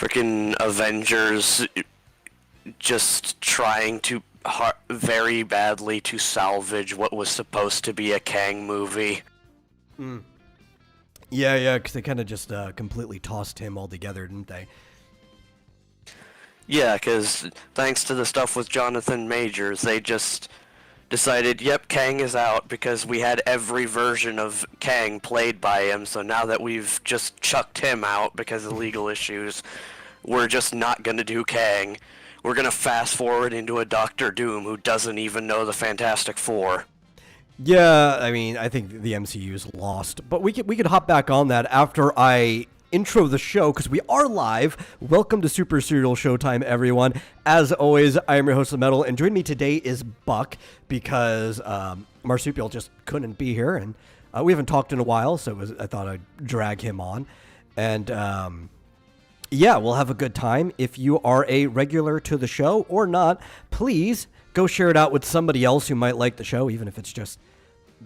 freaking Avengers just trying to very badly to salvage what was supposed to be a Kang movie. Yeah, because they kind of just completely tossed him altogether, didn't they? Yeah, because thanks to the stuff with Jonathan Majors, they just decided, yep, Kang is out because we had every version of Kang played by him, so now that we've just chucked him out because of legal issues, we're just not going to do Kang. We're going to fast forward into a Doctor Doom who doesn't even know the Fantastic Four. Yeah, I mean, I think the MCU is lost, but we could hop back on that after I intro the show, because we are live. Welcome to Super Serial Showtime, everyone. As always, I am your host, Metal, and joining me today is Buck, because Marsupial just couldn't be here, and we haven't talked in a while, so I thought I'd drag him on. And yeah, we'll have a good time. If you are a regular to the show or not, please go share it out with somebody else who might like the show, even if it's just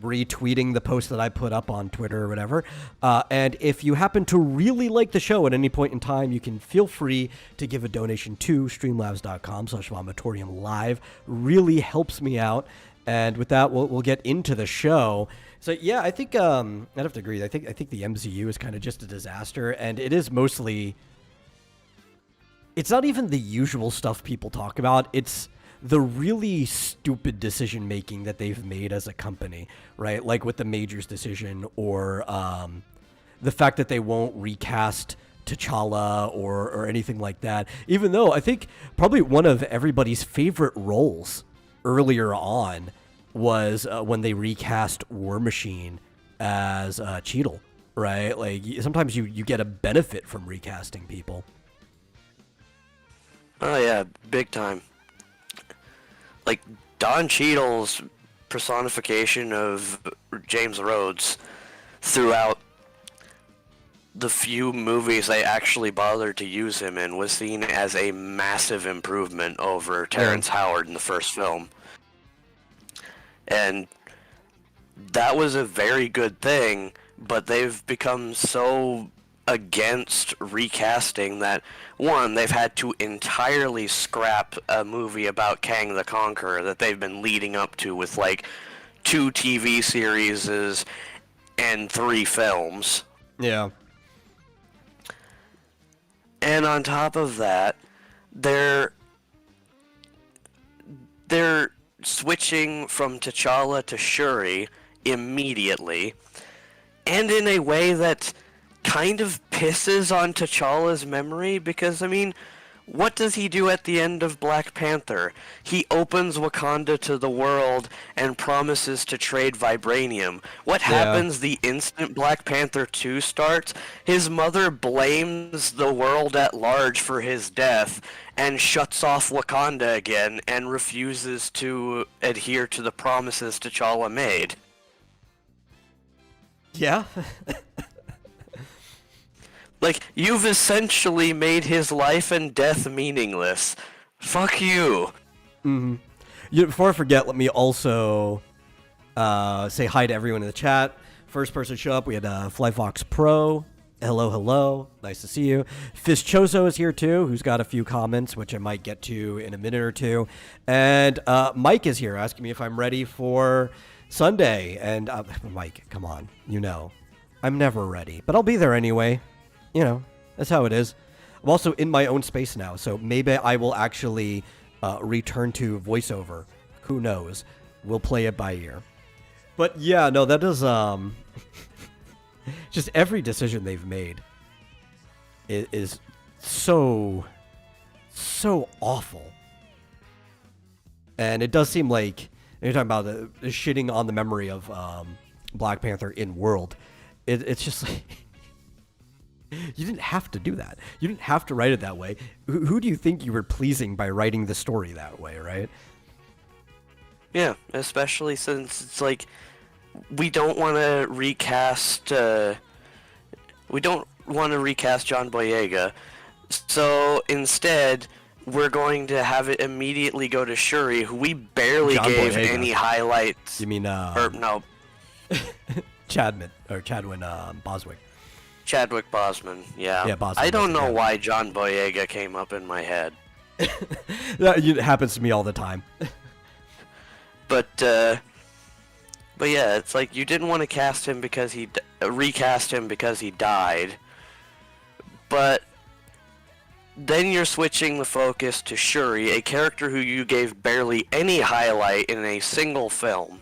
retweeting the post that I put up on Twitter or whatever. And if you happen to really like the show at any point in time, you can feel free to give a donation to streamlabs.com/vomitorium live. Really helps me out. And with that, we'll get into the show. So yeah, I think I'd have to agree. I think the MCU is kind of just a disaster, and it is mostly. It's not even the usual stuff people talk about. It's the really stupid decision making that they've made as a company, right? Like with the Majors decision, or the fact that they won't recast T'Challa or anything like that. Even though I think probably one of everybody's favorite roles earlier on was when they recast War Machine as Cheadle, right? Like sometimes you get a benefit from recasting people. Oh yeah, big time. Like, Don Cheadle's personification of James Rhodes throughout the few movies they actually bothered to use him in was seen as a massive improvement over Terrence Howard in the first film. And that was a very good thing, but they've become so against recasting that, one, they've had to entirely scrap a movie about Kang the Conqueror that they've been leading up to with like 2 TV series and 3 films. Yeah. And on top of that, they're switching from T'Challa to Shuri immediately, and in a way that kind of pisses on T'Challa's memory, because, I mean, what does he do at the end of Black Panther? He opens Wakanda to the world and promises to trade vibranium. What happens the instant Black Panther 2 starts? His mother blames the world at large for his death and shuts off Wakanda again and refuses to adhere to the promises T'Challa made. Yeah. Like, you've essentially made his life and death meaningless. Fuck you. Mm-hmm. Before I forget, let me also say hi to everyone in the chat. First person show up, we had Flyfox Pro. Hello. Nice to see you. Fischoso is here too, who's got a few comments, which I might get to in a minute or two. And Mike is here, asking me if I'm ready for Sunday. And Mike, come on. You know, I'm never ready, but I'll be there anyway. You know, that's how it is. I'm also in my own space now, so maybe I will actually return to voiceover. Who knows? We'll play it by ear. But yeah, no, that is just every decision they've made is so awful. And it does seem like, you're talking about the shitting on the memory of Black Panther in world. It's just like, you didn't have to do that. You didn't have to write it that way. Who do you think you were pleasing by writing the story that way, right? Yeah, especially since it's like, we don't want to recast John Boyega, so instead we're going to have it immediately go to Shuri, who we barely John gave Boyega. any highlights. You mean or no, Chadwin Boswick. Chadwick Boseman, yeah. Yeah, Boseman. I That's don't it, know yeah. why John Boyega came up in my head. It happens to me all the time. But yeah, it's like you didn't want to cast him because recast him because he died. But then you're switching the focus to Shuri, a character who you gave barely any highlight in a single film.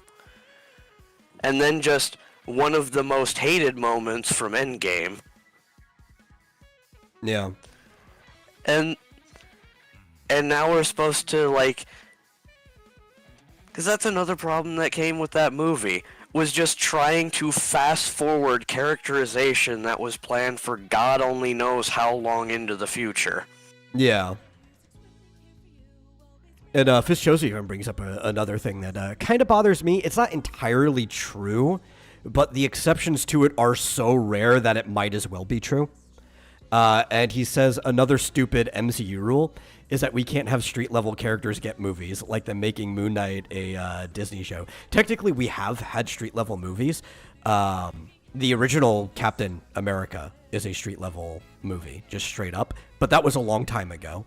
And then just one of the most hated moments from Endgame. Yeah. And now we're supposed to, like... Because that's another problem that came with that movie, was just trying to fast-forward characterization that was planned for God only knows how long into the future. Yeah. And Fitzjosie even brings up another thing that kind of bothers me. It's not entirely true, but the exceptions to it are so rare that it might as well be true. And he says another stupid MCU rule is that we can't have street-level characters get movies, like them making Moon Knight a Disney show. Technically, we have had street-level movies. The original Captain America is a street-level movie, just straight up. But that was a long time ago.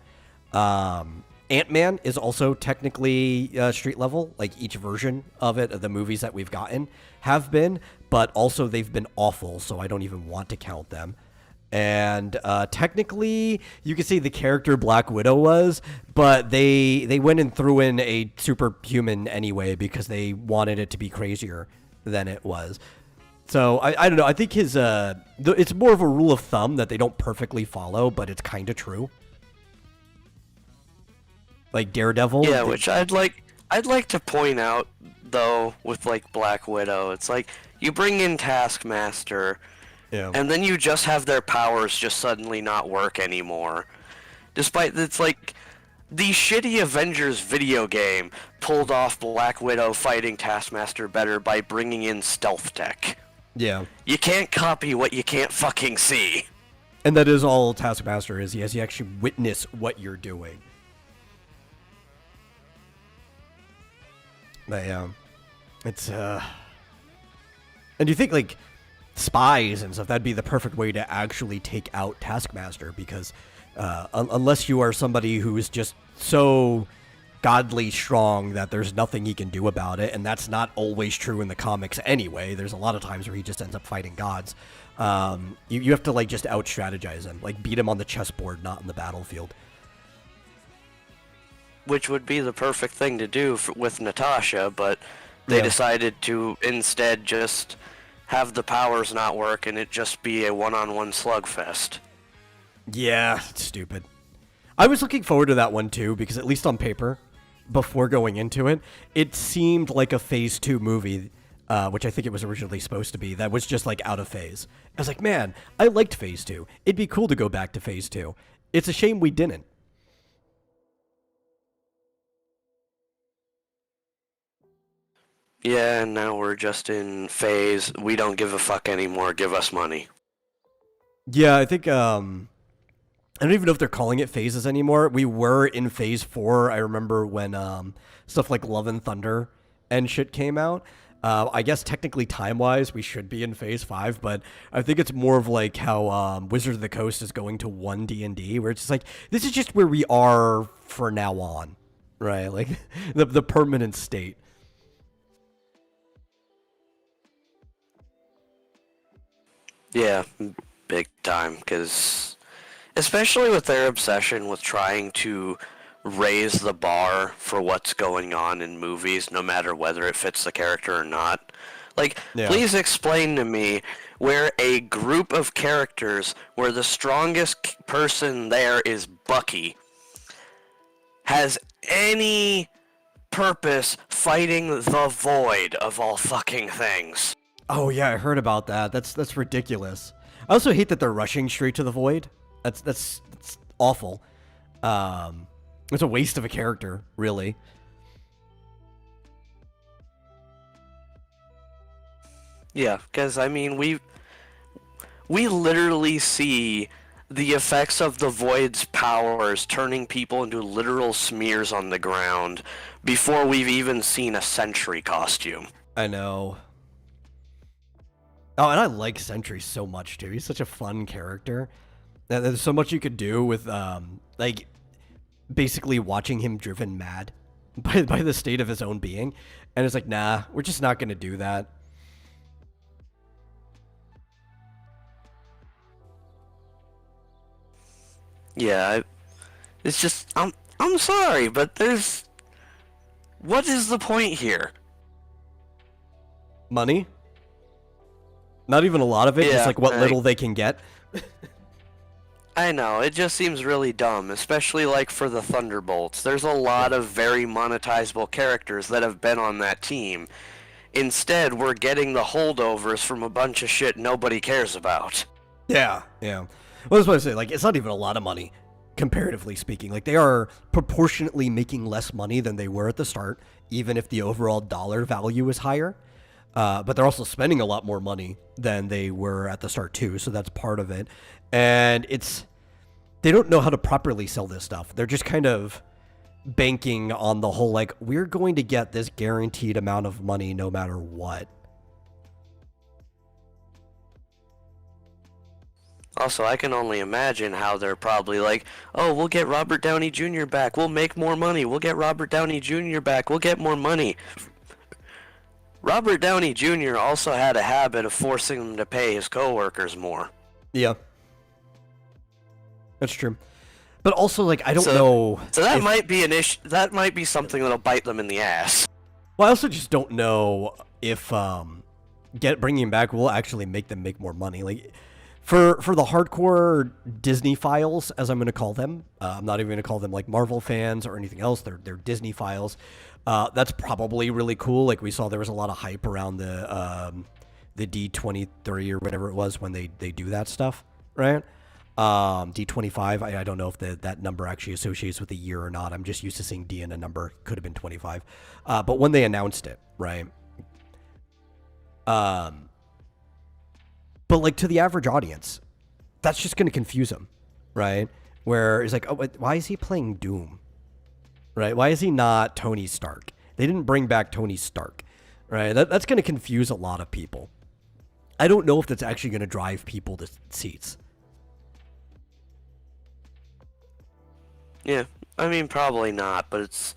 Ant-Man is also technically street level, like each version of it, of the movies that we've gotten have been, but also they've been awful, so I don't even want to count them. And technically, you could say the character Black Widow was, but they went and threw in a superhuman anyway because they wanted it to be crazier than it was. So I don't know. I think his it's more of a rule of thumb that they don't perfectly follow, but it's kind of true. Like Daredevil. Yeah, which I'd like to point out though with like Black Widow, it's like you bring in Taskmaster, Yeah. and then you just have their powers just suddenly not work anymore. Despite it's like the shitty Avengers video game pulled off Black Widow fighting Taskmaster better by bringing in stealth tech. Yeah. You can't copy what you can't fucking see. And that is all Taskmaster is. He has to actually witness what you're doing. But yeah, it's and you think like spies and stuff, that'd be the perfect way to actually take out Taskmaster, because unless you are somebody who is just so godly strong that there's nothing he can do about it, and that's not always true in the comics anyway. There's a lot of times where he just ends up fighting gods. You have to like just out strategize him, like beat him on the chessboard, not in the battlefield. Which would be the perfect thing to do with Natasha, but they decided to instead just have the powers not work and it just be a one-on-one slugfest. Yeah, it's stupid. I was looking forward to that one too, because at least on paper, before going into it, it seemed like a Phase 2 movie, which I think it was originally supposed to be, that was just like out of phase. I was like, man, I liked Phase 2. It'd be cool to go back to Phase 2. It's a shame we didn't. Yeah, and now we're just in phase, we don't give a fuck anymore, give us money. Yeah, I think, I don't even know if they're calling it phases anymore. We were in Phase 4, I remember when stuff like Love and Thunder and shit came out. I guess technically time-wise, we should be in Phase 5, but I think it's more of like how Wizards of the Coast is going to 1 D&D, where it's just like, this is just where we are for now on, right? Like, the permanent state. Yeah, big time, because especially with their obsession with trying to raise the bar for what's going on in movies, no matter whether it fits the character or not. Like, please explain to me where a group of characters where the strongest person there is Bucky has any purpose fighting the Void of all fucking things. Oh yeah, I heard about that. That's ridiculous. I also hate that they're rushing straight to the Void. That's awful. It's a waste of a character, really. Yeah, because I mean we literally see the effects of the Void's powers turning people into literal smears on the ground before we've even seen a Sentry costume. I know. Oh, and I like Sentry so much too. He's such a fun character. There's so much you could do with like basically watching him driven mad by the state of his own being, and it's like, nah, we're just not gonna do that. Yeah, it's just I'm sorry, but what is the point here? Money? Not even a lot of it, just Yeah, like what little they can get. I know, it just seems really dumb, especially like for the Thunderbolts. There's a lot of very monetizable characters that have been on that team. Instead, we're getting the holdovers from a bunch of shit nobody cares about. Yeah, yeah. Well, that's what I say. Like, it's not even a lot of money, comparatively speaking. Like, they are proportionately making less money than they were at the start, even if the overall dollar value is higher. But they're also spending a lot more money than they were at the start too, so that's part of it. And they don't know how to properly sell this stuff. They're just kind of banking on the whole, like, we're going to get this guaranteed amount of money no matter what. Also, I can only imagine how they're probably like, oh, we'll get Robert Downey Jr. back, we'll make more money, we'll get Robert Downey Jr. back, we'll get more money. Robert Downey Jr. also had a habit of forcing them to pay his coworkers more. Yeah. That's true. But also, like, I don't know. So that might be an issue. That might be something that'll bite them in the ass. Well, I also just don't know if bringing him back will actually make them make more money. Like, for the hardcore Disney files, as I'm going to call them, I'm not even going to call them like Marvel fans or anything else. They're Disney files. That's probably really cool. Like, we saw there was a lot of hype around the D23 or whatever it was when they do that stuff, right? D25, I don't know if that number actually associates with the year or not. I'm just used to seeing D in a number. Could have been 25. But when they announced it, right? But like, to the average audience, that's just going to confuse them, right? Where it's like, oh, why is he playing Doom? Right? Why is he not Tony Stark? They didn't bring back Tony Stark, right? That's going to confuse a lot of people. I don't know if that's actually going to drive people to seats. Yeah, I mean, probably not, but it's,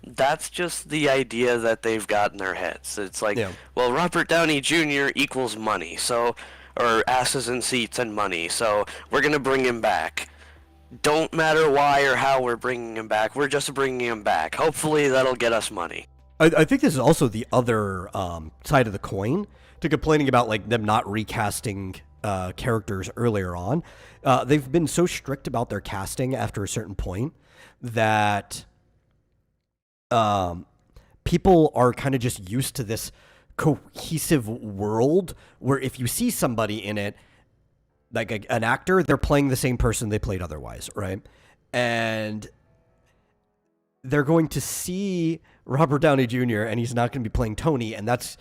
that's just the idea that they've got in their heads. It's like, well, Robert Downey Jr. equals money, or asses and seats and money, so we're going to bring him back. Don't matter why or how we're bringing him back, we're just bringing him back. Hopefully that'll get us money. I think this is also the other side of the coin to complaining about, like, them not recasting characters earlier on. They've been so strict about their casting after a certain point that people are kind of just used to this cohesive world where if you see somebody in it, like an actor, they're playing the same person they played otherwise, right? And they're going to see Robert Downey Jr. and he's not going to be playing Tony, and that's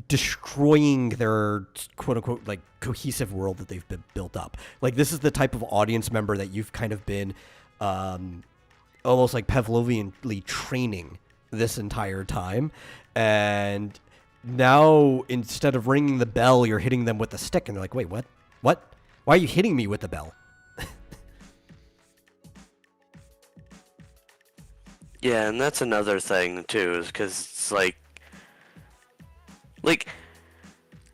destroying their quote-unquote like cohesive world that they've been built up. Like, this is the type of audience member that you've kind of been almost like Pavlovianly training this entire time, and now instead of ringing the bell, you're hitting them with a stick, and they're like, wait, what? Why are you hitting me with the bell? Yeah, and that's another thing too, is because it's like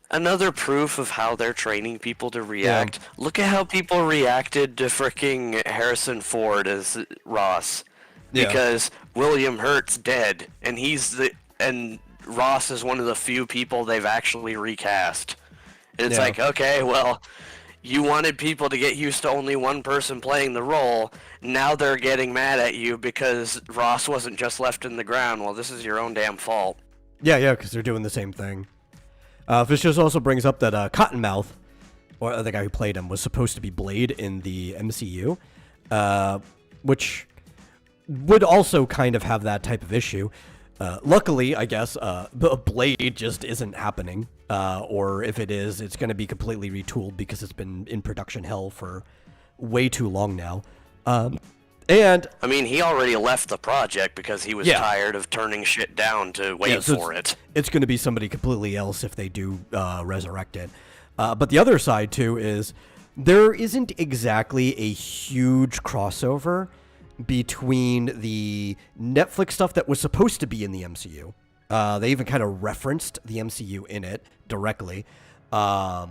another proof of how they're training people to react. Yeah. Look at how people reacted to fricking Harrison Ford as Ross, because William Hurt's dead, and and Ross is one of the few people they've actually recast. And it's like, okay, well, you wanted people to get used to only one person playing the role. Now they're getting mad at you because Ross wasn't just left in the ground. Well, this is your own damn fault. Yeah, because they're doing the same thing. This just also brings up that Cottonmouth, or the guy who played him, was supposed to be Blade in the MCU, which would also kind of have that type of issue. Luckily, I guess, Blade just isn't happening, or if it is, it's going to be completely retooled because it's been in production hell for way too long now. And I mean, he already left the project because he was Yeah. tired of turning shit down to wait yeah, so for it's, it. it's going to be somebody completely else if they do resurrect it. But the other side too is there isn't exactly a huge crossover between the Netflix stuff that was supposed to be in the MCU. They even kind of referenced the MCU in it directly, but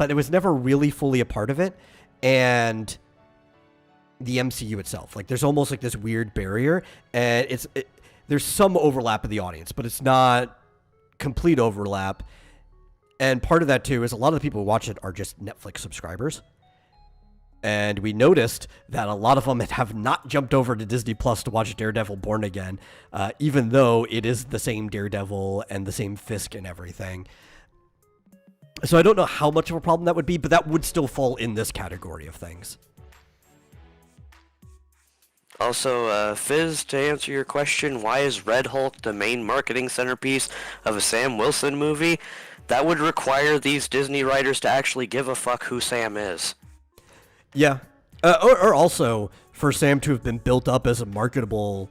it was never really fully a part of it. And the MCU itself, like, there's almost like this weird barrier, and there's some overlap of the audience, but it's not complete overlap. And part of that too is a lot of the people who watch it are just Netflix subscribers. And we noticed that a lot of them have not jumped over to Disney Plus to watch Daredevil Born Again, even though it is the same Daredevil and the same Fisk and everything. So I don't know how much of a problem that would be, but that would still fall in this category of things. Also, Fizz, to answer your question, why is Red Hulk the main marketing centerpiece of a Sam Wilson movie? That would require these Disney writers to actually give a fuck who Sam is. Yeah. Or also for Sam to have been built up as a marketable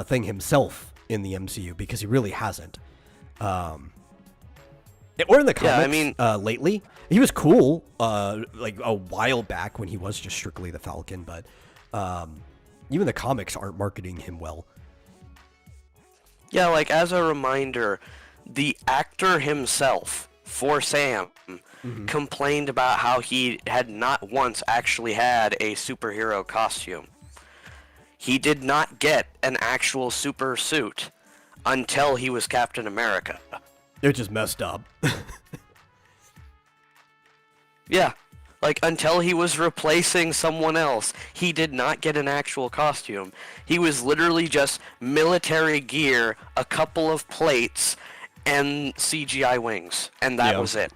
thing himself in the MCU, because he really hasn't. Or in the comics, Yeah, I mean, lately. He was cool like a while back when he was just strictly the Falcon, but even the comics aren't marketing him well. Yeah, like, as a reminder, the actor himself, for Sam, complained about how he had not once actually had a superhero costume. He did not get an actual super suit until he was Captain America. They're just messed up. Yeah, like, until he was replacing someone else, he did not get an actual costume. He was literally just military gear, a couple of plates, and CGI wings, and that was it.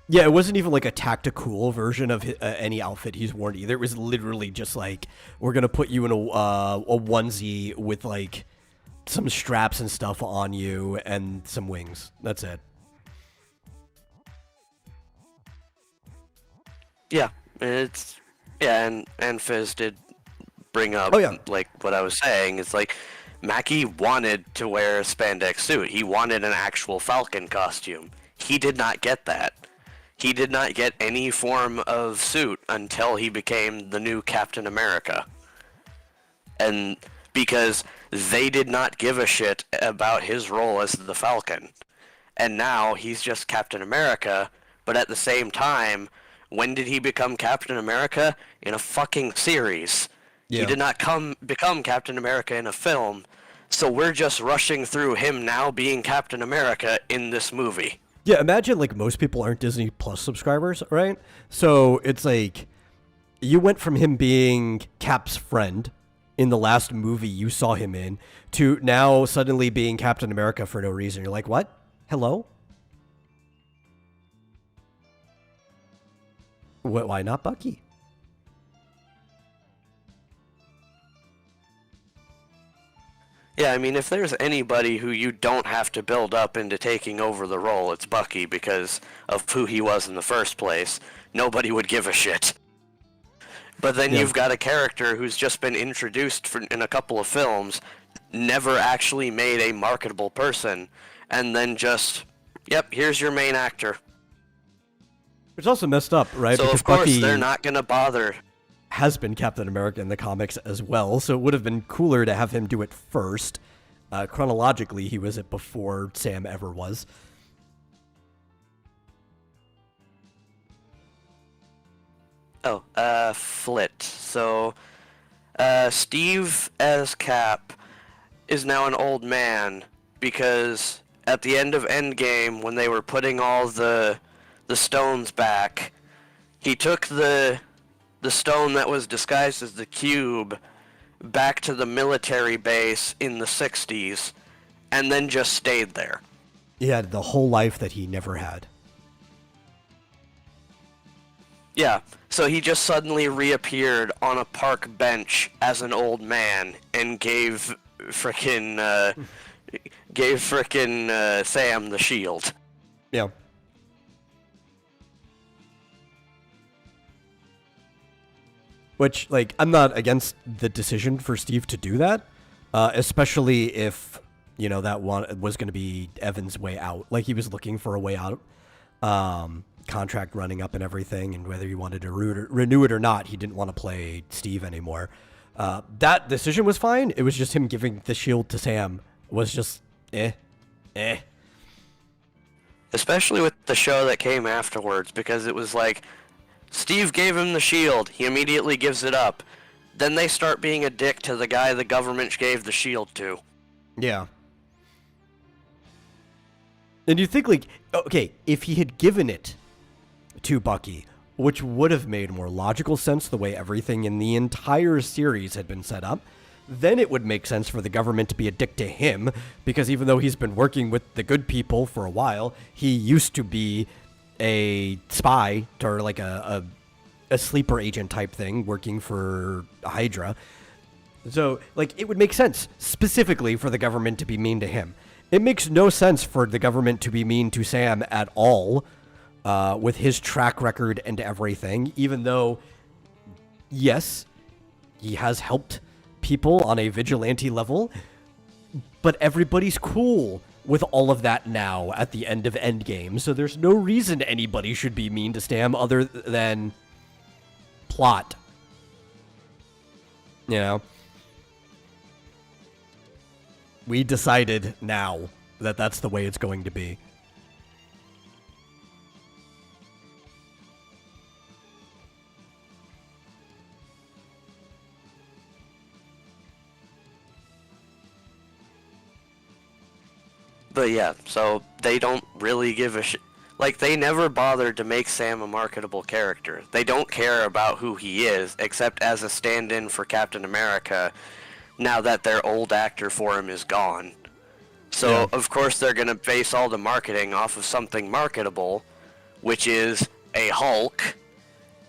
Yeah, it wasn't even like a tactical version of any outfit he's worn either. It was literally just like, we're going to put you in a onesie with like some straps and stuff on you and some wings. That's it. Yeah, and Fizz did bring up, like, what I was saying. It's like, Mackie wanted to wear a spandex suit. He wanted an actual Falcon costume. He did not get that. He did not get any form of suit until he became the new Captain America. And because they did not give a shit about his role as the Falcon. And now he's just Captain America, but at the same time, when did he become Captain America? In a fucking series. Yeah. He did not become Captain America in a film, so we're just rushing through him now being Captain America in this movie. Yeah, imagine like most people aren't Disney Plus subscribers, right? So it's like you went from him being Cap's friend in the last movie you saw him in to now suddenly being Captain America for no reason. You're like, what? Hello? Why not Bucky? Yeah, I mean, if there's anybody who you don't have to build up into taking over the role, it's Bucky, because of who he was in the first place. Nobody would give a shit. But then you've got a character who's just been introduced in a couple of films, never actually made a marketable person, and then just, yep, here's your main actor. It's also messed up, right? So because of course Bucky they're not going to bother. Has been Captain America in the comics as well, so it would have been cooler to have him do it first. Chronologically, he was it before Sam ever was. Oh, Flit. So, Steve as Cap is now an old man because at the end of Endgame, when they were putting all the stones back, he took the stone that was disguised as the cube back to the military base in the 60s and then just stayed there. He had the whole life that he never had. Yeah, so he just suddenly reappeared on a park bench as an old man and gave frickin' Sam the shield. Yeah. Which, like, I'm not against the decision for Steve to do that, especially if, you know, that one was going to be Evan's way out. Like, he was looking for a way out, contract running up and everything, and whether he wanted to renew it or not, he didn't want to play Steve anymore. That decision was fine. It was just him giving the shield to Sam was just, eh. Especially with the show that came afterwards, because it was like, Steve gave him the shield, he immediately gives it up. Then they start being a dick to the guy the government gave the shield to. Yeah. And you think, like, okay, if he had given it to Bucky, which would have made more logical sense the way everything in the entire series had been set up, then it would make sense for the government to be a dick to him, because even though he's been working with the good people for a while, he used to be a spy or like a sleeper agent type thing working for Hydra. So, like, it would make sense specifically for the government to be mean to him. It makes no sense for the government to be mean to Sam at all, with his track record and everything, even though, yes, he has helped people on a vigilante level, but everybody's cool with all of that now at the end of Endgame, so there's no reason anybody should be mean to Sam other than plot. You know? We decided now that that's the way it's going to be. But yeah, so they don't really give a shit. Like, they never bothered to make Sam a marketable character. They don't care about who he is, except as a stand-in for Captain America, now that their old actor for him is gone. So, Yeah. of course, they're going to base all the marketing off of something marketable, which is a Hulk,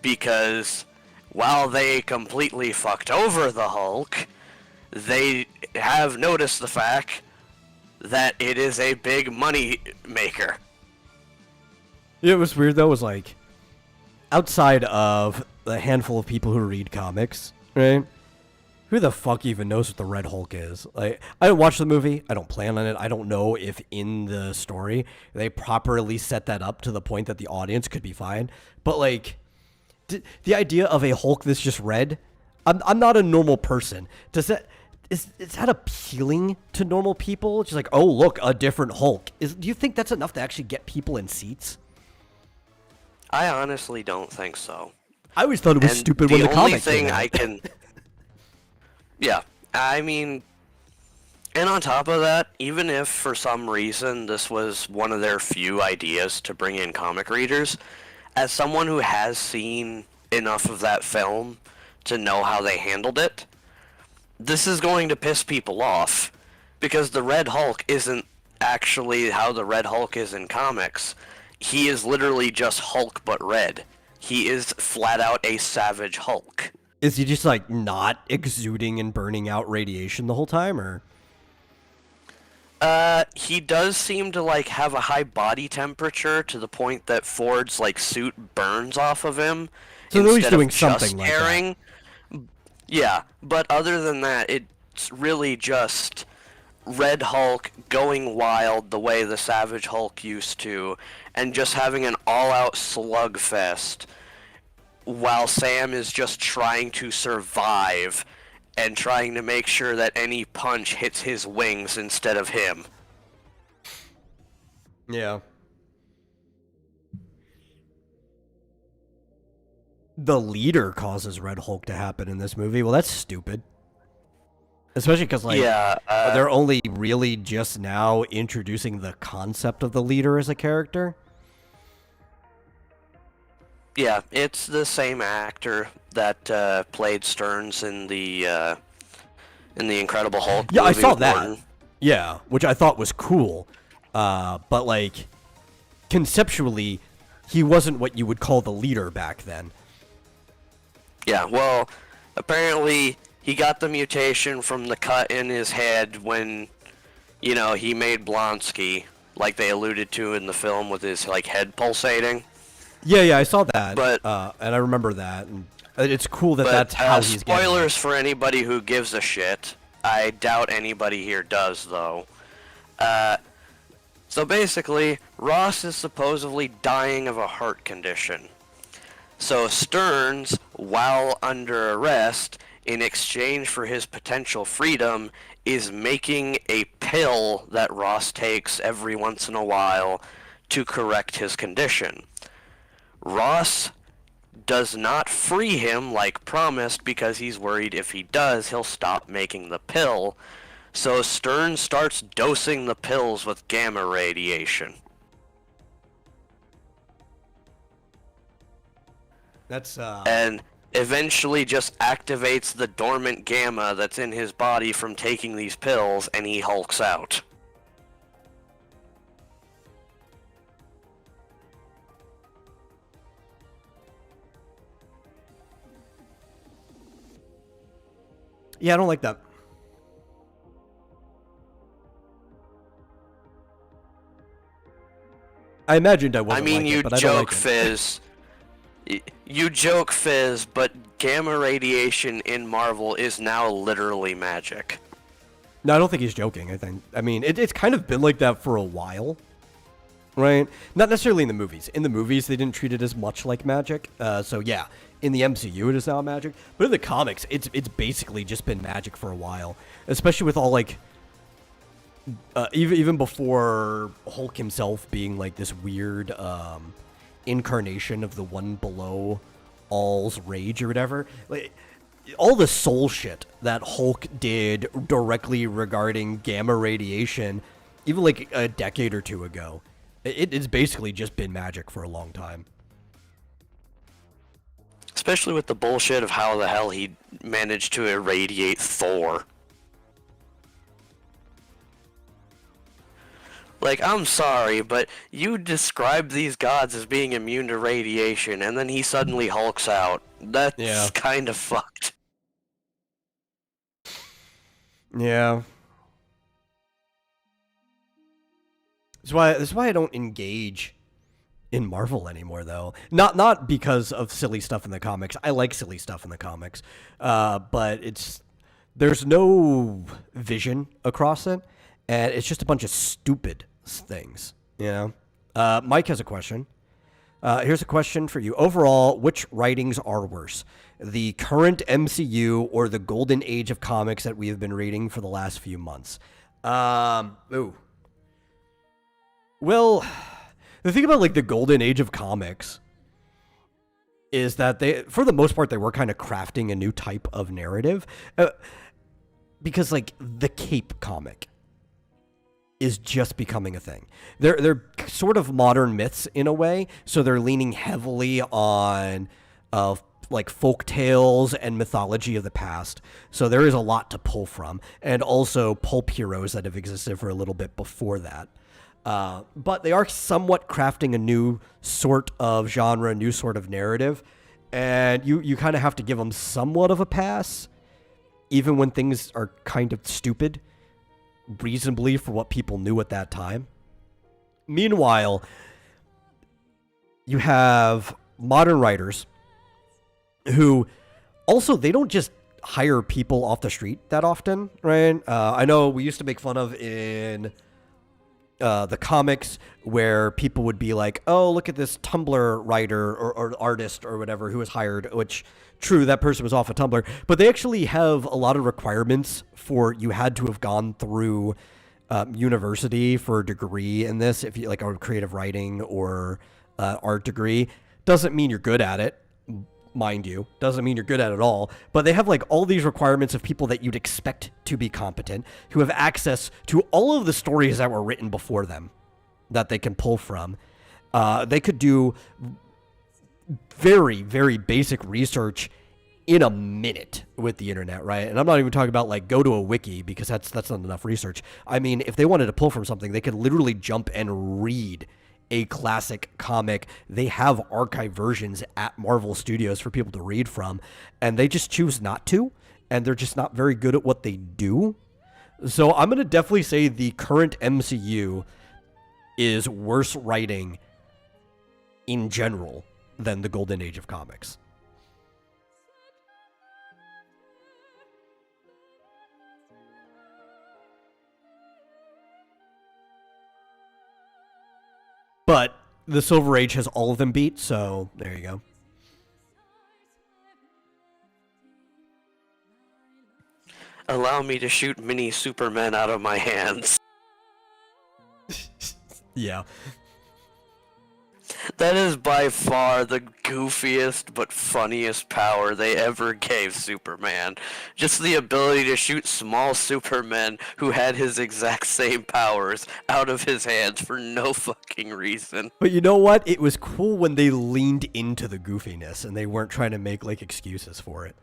because while they completely fucked over the Hulk, they have noticed the fact that it is a big money maker. It was weird though, was like, outside of the handful of people who read comics, right? Who the fuck even knows what the Red Hulk is? Like, I don't watch the movie, I don't plan on it, I don't know if in the story they properly set that up to the point that the audience could be fine. But like, the idea of a Hulk that's just red, I'm not a normal person. Is that appealing to normal people? Just like, oh, look, a different Hulk. Do you think that's enough to actually get people in seats? I honestly don't think so. I always thought it was And stupid when the only comic thing came out. I can... Yeah, I mean... And on top of that, even if for some reason this was one of their few ideas to bring in comic readers, as someone who has seen enough of that film to know how they handled it, this is going to piss people off, because the Red Hulk isn't actually how the Red Hulk is in comics. He is literally just Hulk but red. He is flat out a savage Hulk. Is he just like not exuding and burning out radiation the whole time, or? He does seem to like have a high body temperature to the point that Ford's like suit burns off of him. So he's instead doing of something just like that. airing. Yeah, but other than that, it's really just Red Hulk going wild the way the Savage Hulk used to, and just having an all-out slugfest while Sam is just trying to survive and trying to make sure that any punch hits his wings instead of him. Yeah. The leader causes Red Hulk to happen in this movie. Well, that's stupid. Especially because, like, they're only really just now introducing the concept of the leader as a character. Yeah, it's the same actor that played Stearns in the Incredible Hulk. Yeah, I movie saw with that. Norton. Yeah, which I thought was cool. But, like, conceptually, he wasn't what you would call the leader back then. Yeah, well, apparently he got the mutation from the cut in his head when, you know, he made Blonsky, like they alluded to in the film with his, like, head pulsating. Yeah, I saw that, But and I remember that, and it's cool that but that's how he's getting it. spoilers for anybody who gives a shit. I doubt anybody here does, though. Uh, so basically, Ross is supposedly dying of a heart condition. So Stearns, while under arrest, in exchange for his potential freedom, is making a pill that Ross takes every once in a while to correct his condition. Ross does not free him like promised because he's worried if he does, he'll stop making the pill. So Stearns starts dosing the pills with gamma radiation. That's And eventually just activates the dormant gamma that's in his body from taking these pills, and he hulks out. yeah, I don't like that. I imagined I I wasn't mean, like you it, but I don't joke, like it. Fizz. You joke, Fizz, but gamma radiation in Marvel is now literally magic. No, I don't think he's joking. I mean, it's kind of been like that for a while, right? Not necessarily in the movies. In the movies, they didn't treat it as much like magic. So yeah, in the MCU, it is now magic. But in the comics, it's basically just been magic for a while, especially with all like. Even before Hulk himself being like this weird incarnation of the one below all's rage or whatever, like all the soul shit that Hulk did directly regarding gamma radiation, even like a decade or two ago, it's basically just been magic for a long time. Especially with the bullshit of how the hell he managed to irradiate Thor. Like, I'm sorry, but you describe these gods as being immune to radiation, and then he suddenly hulks out. That's kind of fucked. Yeah. That's why I don't engage in Marvel anymore, though. Not because of silly stuff in the comics. I like silly stuff in the comics, but there's no vision across it, and it's just a bunch of stupid things. You know. Mike has a question. Here's a question for you. Overall, which writings are worse? The current MCU or the golden age of comics that we have been reading for the last few months? Well, the thing about like the golden age of comics is that they, for the most part, they were kind of crafting a new type of narrative. Because like the Cape comic is just becoming a thing. They're sort of modern myths in a way, so they're leaning heavily on like folk tales and mythology of the past. So there is a lot to pull from, and also pulp heroes that have existed for a little bit before that. But they are somewhat crafting a new sort of genre, a new sort of narrative, and you kind of have to give them somewhat of a pass, even when things are kind of stupid, reasonably for what people knew at that time. Meanwhile, you have modern writers who also, they don't just hire people off the street that often, right? I know we used to make fun of in the comics where people would be like, oh, look at this Tumblr writer or artist or whatever who was hired, which, true, that person was off of Tumblr, but they actually have a lot of requirements for you had to have gone through university for a degree in this, if you like a creative writing or art degree. Doesn't mean you're good at it, mind you. Doesn't mean you're good at it all. But they have like all these requirements of people that you'd expect to be competent, who have access to all of the stories that were written before them that they can pull from. They could do very, very basic research in a minute with the internet, right? And I'm not even talking about like go to a wiki, because that's not enough research. I mean, if they wanted to pull from something, they could literally jump and read a classic comic. They have archive versions at Marvel Studios for people to read from, and they just choose not to, and they're just not very good at what they do. So I'm going to definitely say the current MCU is worse writing in general than the golden age of comics. But the Silver Age has all of them beat, so there you go. Allow me to shoot mini Supermen out of my hands. Yeah. That is by far the goofiest but funniest power they ever gave Superman. Just the ability to shoot small Supermen who had his exact same powers out of his hands for no fucking reason. But you know what? It was cool when they leaned into the goofiness and they weren't trying to make like excuses for it.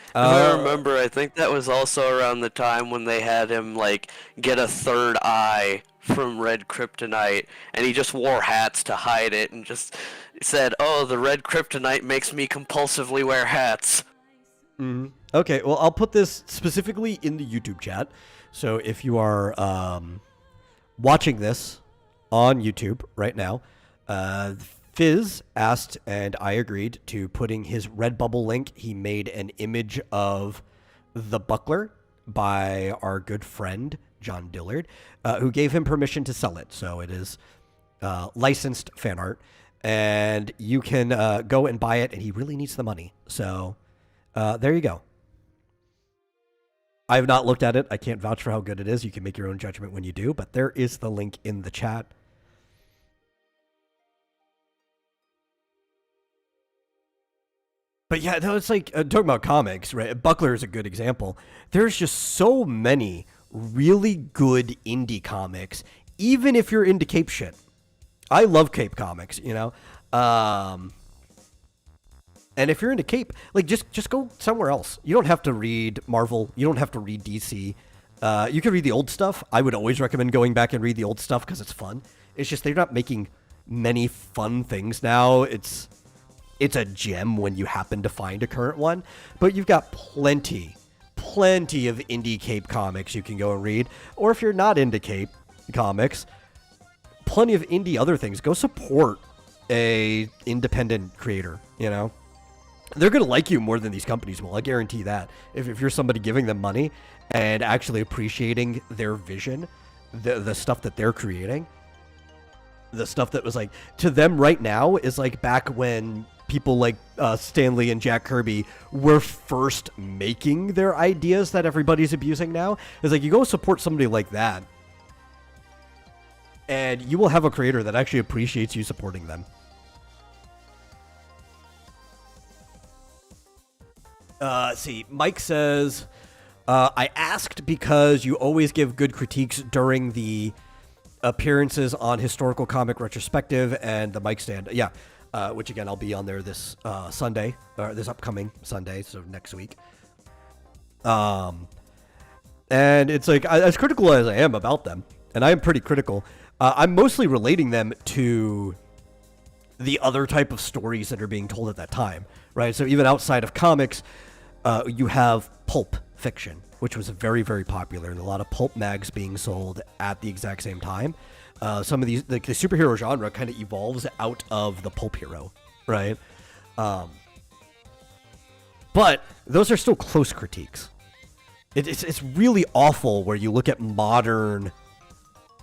If I remember, I think that was also around the time when they had him like get a third eye from red kryptonite, and he just wore hats to hide it and just said, "Oh, the red kryptonite makes me compulsively wear hats." Mm-hmm. Okay, well, I'll put this specifically in the YouTube chat. So if you are watching this on YouTube right now, Fizz asked, and I agreed, to putting his Redbubble link. He made an image of the buckler by our good friend, John Dillard, who gave him permission to sell it. So it is licensed fan art, and you can go and buy it, and he really needs the money. So there you go. I have not looked at it. I can't vouch for how good it is. You can make your own judgment when you do, but there is the link in the chat. But yeah, no, it's like talking about comics, right? Buckler is a good example. There's just so many really good indie comics, even if you're into Cape shit. I love Cape comics, you know? And if you're into Cape, like just go somewhere else. You don't have to read Marvel. You don't have to read DC. You can read the old stuff. I would always recommend going back and read the old stuff because it's fun. It's just they're not making many fun things now. It's a gem when you happen to find a current one. But you've got plenty of indie Cape comics you can go and read. Or if you're not into Cape comics, plenty of indie other things. Go support a independent creator, you know? They're going to like you more than these companies will. I guarantee that. If you're somebody giving them money and actually appreciating their vision, the stuff that they're creating, the stuff that was like, to them right now is like back when people like Stan Lee and Jack Kirby were first making their ideas that everybody's abusing now. It's like you go support somebody like that, and you will have a creator that actually appreciates you supporting them. See, Mike says, I asked because you always give good critiques during the appearances on Historical Comic Retrospective and the mic stand. Yeah. Which again, I'll be on there this Sunday, or this upcoming Sunday, so next week. And it's like, as critical as I am about them, and I am pretty critical, I'm mostly relating them to the other type of stories that are being told at that time, right? So even outside of comics, you have pulp fiction, which was very, very popular. And a lot of pulp mags being sold at the exact same time. Some of these, like the superhero genre kind of evolves out of the pulp hero, right? But those are still close critiques. It's really awful where you look at modern,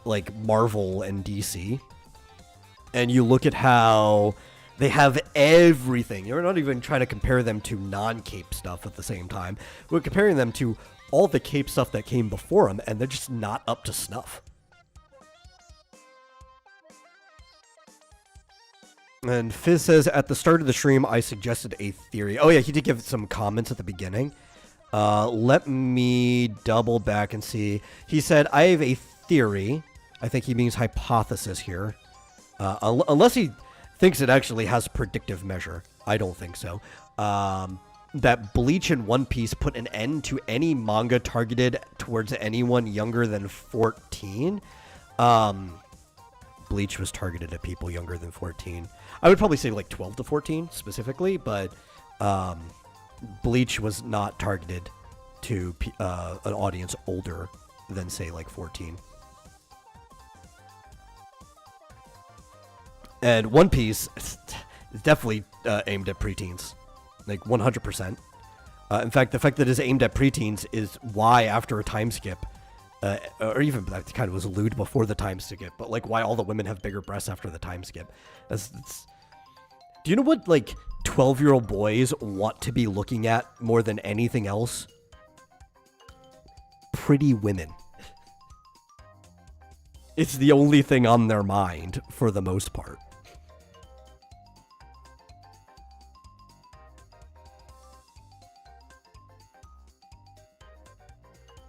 like Marvel and DC, and you look at how they have everything. You're not even trying to compare them to non-Cape stuff at the same time. We're comparing them to all the Cape stuff that came before them, and they're just not up to snuff. And Fizz says, at the start of the stream, I suggested a theory. Oh, yeah, he did give some comments at the beginning. Let me double back and see. He said, I have a theory. I think he means hypothesis here. Unless he thinks it actually has predictive measure. I don't think so. That Bleach and One Piece put an end to any manga targeted towards anyone younger than 14. Bleach was targeted at people younger than 14. I would probably say like 12 to 14 specifically, but Bleach was not targeted to an audience older than, say, like 14. And One Piece is definitely aimed at preteens, like 100%. In fact, the fact that it's aimed at preteens is why, after a time skip, or even that kind of was lewd before the time skip, but like why all the women have bigger breasts after the time skip. Do you know what like 12-year-old boys want to be looking at more than anything else? Pretty women. It's the only thing on their mind for the most part.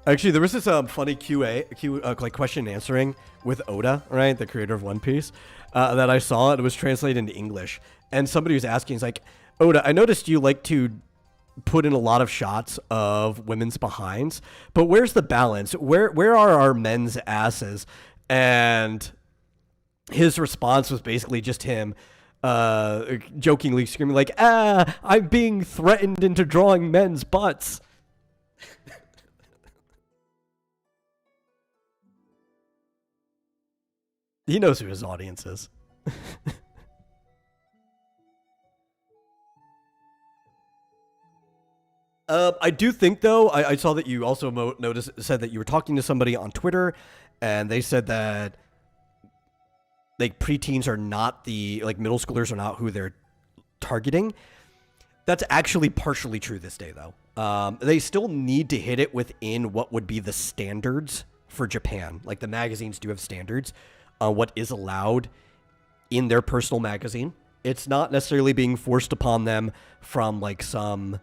Actually, there was this funny like question answering with Oda, right, the creator of One Piece, that I saw. It was translated into English, and somebody was asking, "Is like, Oda, I noticed you like to put in a lot of shots of women's behinds, but where's the balance? Where are our men's asses?" And his response was basically just him jokingly screaming like, I'm being threatened into drawing men's butts. He knows who his audience is. I do think, though, I saw that you also said that you were talking to somebody on Twitter, and they said that like preteens are not middle schoolers are not who they're targeting. That's actually partially true this day, though. They still need to hit it within what would be the standards for Japan. Like the magazines do have standards on what is allowed in their personal magazine. It's not necessarily being forced upon them from like some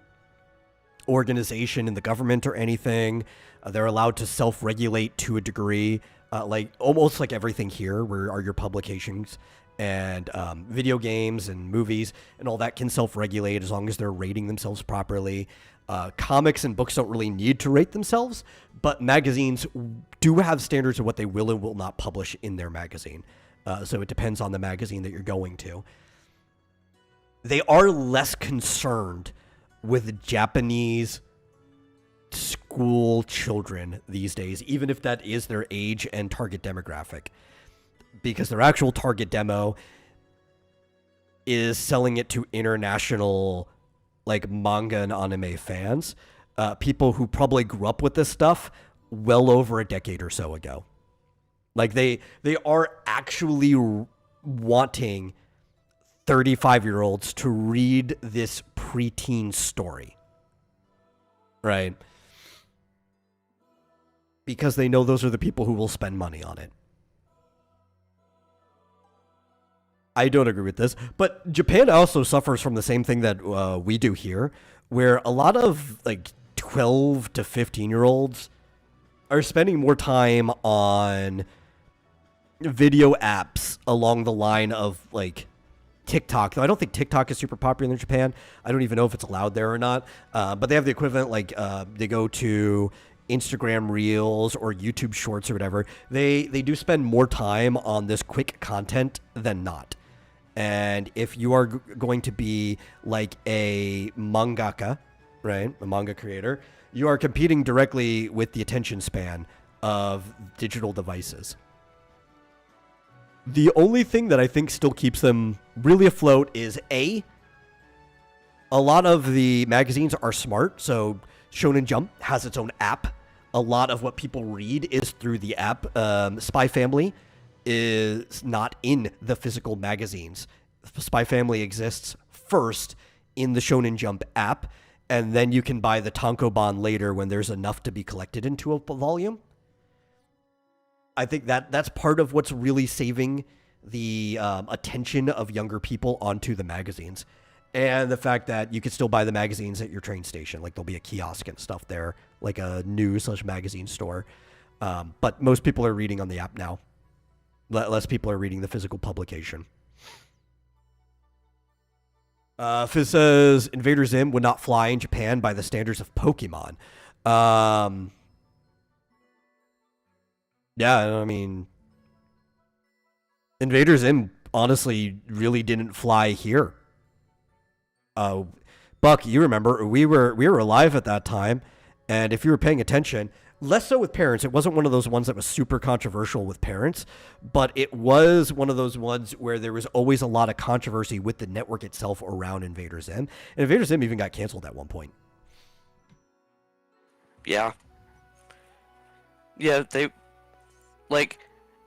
organization in the government or anything. They're allowed to self-regulate to a degree, like almost like everything here, where are your publications and video games and movies and all that can self-regulate as long as they're rating themselves properly. Comics and books don't really need to rate themselves, but magazines do have standards of what they will and will not publish in their magazine. So it depends on the magazine that you're going to. They are less concerned with Japanese school children these days, even if that is their age and target demographic, because their actual target demo is selling it to international like manga and anime fans, people who probably grew up with this stuff well over a decade or so ago. Like they are actually wanting 35-year-olds to read this preteen story, right? Because they know those are the people who will spend money on it. I don't agree with this, but Japan also suffers from the same thing that we do here, where a lot of like 12 to 15-year-olds are spending more time on video apps along the line of like TikTok. Though I don't think TikTok is super popular in Japan. I don't even know if it's allowed there or not. But they have the equivalent, like they go to Instagram Reels or YouTube Shorts or whatever. They do spend more time on this quick content than not. And if you are going to be like a mangaka, right, a manga creator, you are competing directly with the attention span of digital devices. The only thing that I think still keeps them really afloat is a lot of the magazines are smart. So Shonen Jump has its own app. A lot of what people read is through the app. Spy Family is not in the physical magazines. Spy Family exists first in the Shonen Jump app, and then you can buy the tankobon later when there's enough to be collected into a volume. I think that's part of what's really saving the attention of younger people onto the magazines. And the fact that you can still buy the magazines at your train station. Like there'll be a kiosk and stuff there, like a news/magazine store. But most people are reading on the app now. Less people are reading the physical publication. Fizz says Invader Zim would not fly in Japan by the standards of Pokemon. Yeah, I mean, Invader Zim honestly really didn't fly here. Buck, you remember we were alive at that time, and if you were paying attention, less so with parents. It wasn't one of those ones that was super controversial with parents, but it was one of those ones where there was always a lot of controversy with the network itself around Invader Zim. And Invader Zim even got canceled at one point. Yeah. Yeah, they, like,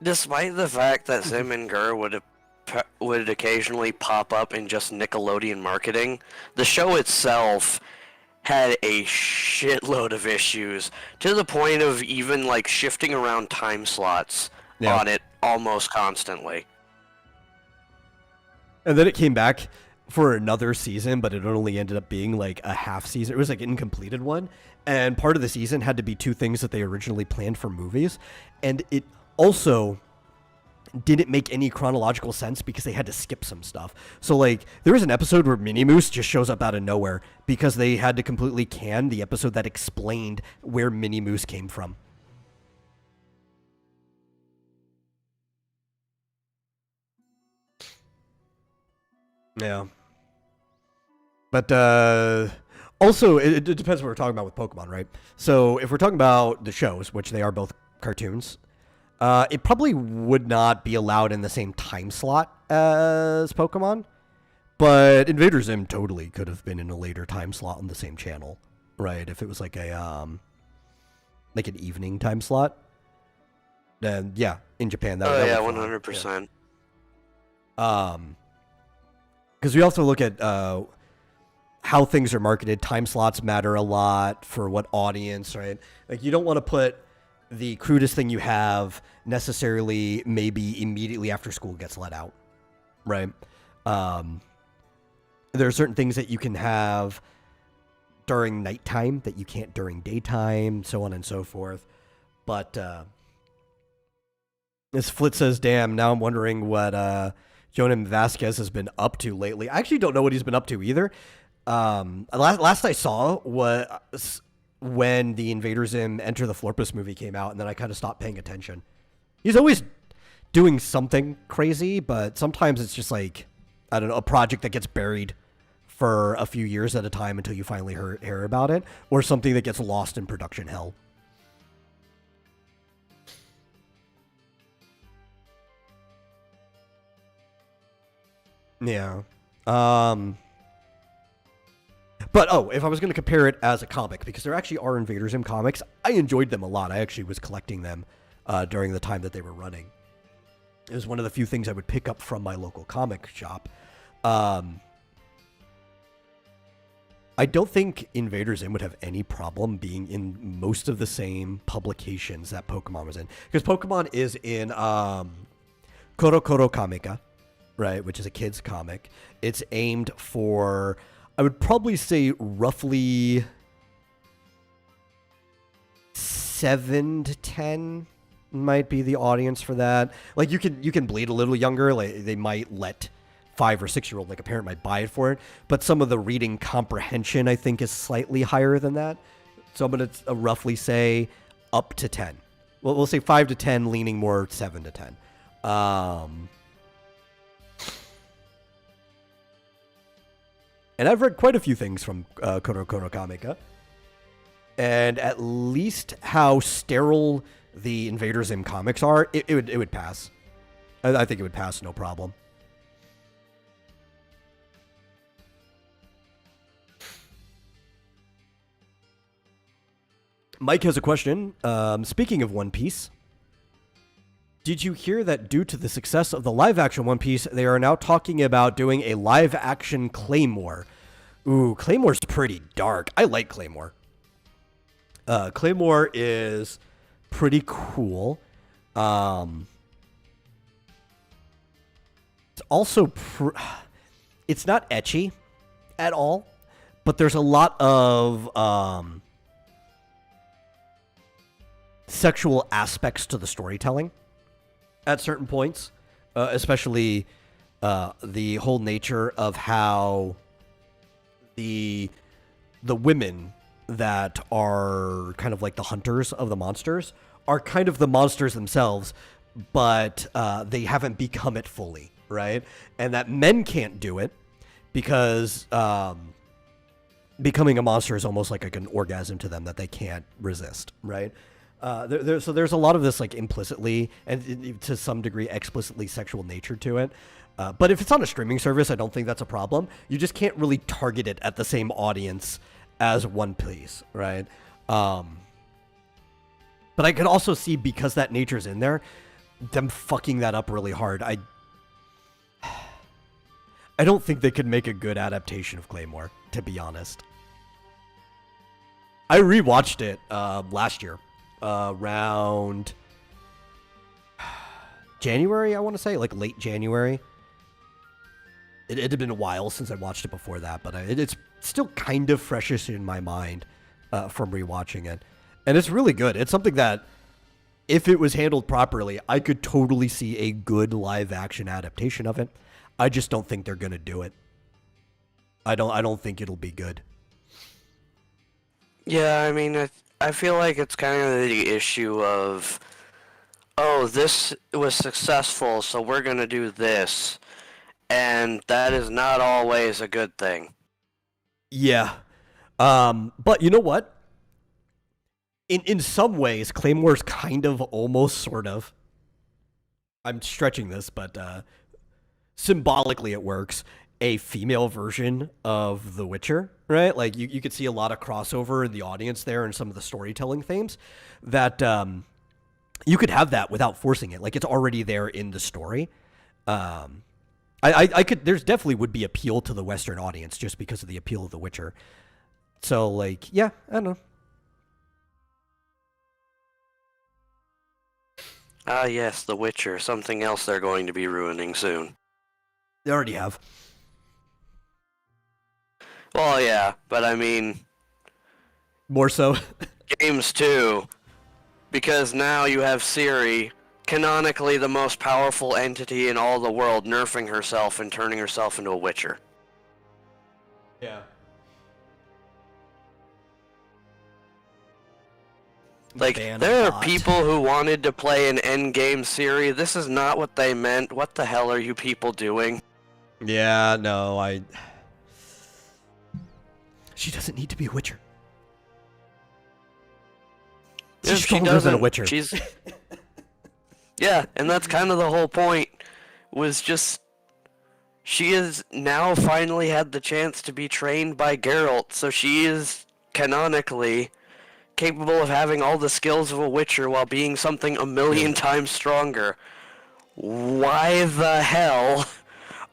despite the fact that Zim and Gur would occasionally pop up in just Nickelodeon marketing, the show itself had a shitload of issues to the point of even like shifting around time slots on it almost constantly. And then it came back for another season, but it only ended up being like a half season. It was like an incompleted one. And part of the season had to be two things that they originally planned for movies. And it also didn't make any chronological sense because they had to skip some stuff. So like there was an episode where Minnie Moose just shows up out of nowhere because they had to completely can the episode that explained where Minnie Moose came from. Yeah. But also it depends what we're talking about with Pokemon, right? So if we're talking about the shows, which they are both cartoons, it probably would not be allowed in the same time slot as Pokemon, but Invader Zim totally could have been in a later time slot on the same channel, right? If it was like an evening time slot, then yeah, in Japan that. Oh that yeah, would 100%. Because we also look at how things are marketed. Time slots matter a lot for what audience, right? Like you don't want to put the crudest thing you have necessarily maybe immediately after school gets let out, right? There are certain things that you can have during nighttime that you can't during daytime, so on and so forth. But as Flit says, damn, now I'm wondering what Jonan Vasquez has been up to lately. I actually don't know what he's been up to either. Last I saw was when the Invader Zim Enter the Florpus movie came out, and then I kind of stopped paying attention. He's always doing something crazy, but sometimes it's just like, I don't know, a project that gets buried for a few years at a time until you finally hear about it, or something that gets lost in production hell. Yeah. But, if I was going to compare it as a comic, because there actually are Invader Zim comics, I enjoyed them a lot. I actually was collecting them during the time that they were running. It was one of the few things I would pick up from my local comic shop. I don't think Invader Zim would have any problem being in most of the same publications that Pokemon was in. Because Pokemon is in Koro Koro Kameka, right, which is a kid's comic. It's aimed for, I would probably say, roughly 7 to 10 might be the audience for that. Like, you can bleed a little younger. Like, they might let 5 or 6 year old, like a parent might buy it for it. But some of the reading comprehension, I think, is slightly higher than that. So I'm going to roughly say up to 10. Well, we'll say 5 to 10, leaning more 7 to 10. And I've read quite a few things from Koro Koro Kameka. And at least how sterile the Invader Zim comics are, it would pass. I think it would pass, no problem. Mike has a question. Speaking of One Piece, did you hear that due to the success of the live-action One Piece, they are now talking about doing a live-action Claymore? Ooh, Claymore's pretty dark. I like Claymore. Claymore is pretty cool. It's also... it's not ecchi at all, but there's a lot of sexual aspects to the storytelling at certain points, especially the whole nature of how the women that are kind of like the hunters of the monsters are kind of the monsters themselves, but they haven't become it fully, right? And that men can't do it because becoming a monster is almost like an orgasm to them that they can't resist, right? So there's a lot of this like implicitly and to some degree explicitly sexual nature to it. But if it's on a streaming service, I don't think that's a problem. You just can't really target it at the same audience as One Piece, right? But I could also see, because that nature's in there, them fucking that up really hard. I don't think they could make a good adaptation of Claymore, to be honest. I rewatched it last year, around January, I want to say, like late January. It had been a while since I watched it before that, but it's still kind of freshest in my mind from rewatching it. And it's really good. It's something that, if it was handled properly, I could totally see a good live-action adaptation of it. I just don't think they're going to do it. I don't think it'll be good. Yeah, I mean, I feel like it's kind of the issue of, oh, this was successful, so we're going to do this. And that is not always a good thing. Yeah. But you know what? In some ways, Claymore's kind of almost sort of, I'm stretching this, but symbolically it works, a female version of The Witcher, right? Like you could see a lot of crossover in the audience there and some of the storytelling themes that you could have that without forcing it. Like it's already there in the story. I could, there's definitely would be appeal to the Western audience just because of the appeal of The Witcher. So like, yeah, I don't know. Ah, yes, The Witcher, something else they're going to be ruining soon. They already have. Well, yeah, but I mean... More so. Games too, because now you have Ciri, canonically the most powerful entity in all the world, nerfing herself and turning herself into a Witcher. Yeah. Like, there are people who wanted to play an endgame Ciri. This is not what they meant. What the hell are you people doing? Yeah, no, She doesn't need to be a Witcher. She's stronger than a Witcher. She's... Yeah, and that's kind of the whole point, was just... She has now finally had the chance to be trained by Geralt, so she is, canonically, capable of having all the skills of a Witcher while being something a million times stronger. Why the hell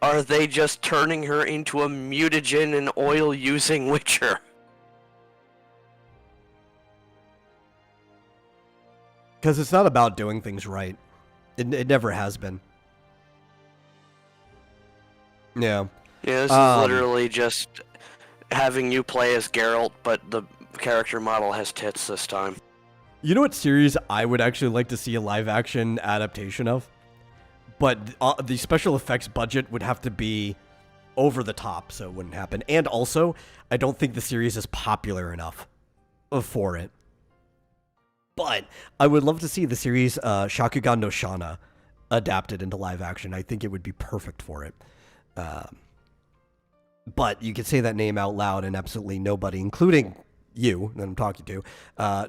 are they just turning her into a mutagen and oil-using Witcher? Because it's not about doing things right. It never has been. Yeah. Yeah, this is literally just having you play as Geralt, but the character model has tits this time. You know what series I would actually like to see a live-action adaptation of? But the special effects budget would have to be over the top, so it wouldn't happen. And also, I don't think the series is popular enough for it. But I would love to see the series Shakugan no Shana adapted into live action. I think it would be perfect for it. But you could say that name out loud and absolutely nobody, including you that I'm talking to,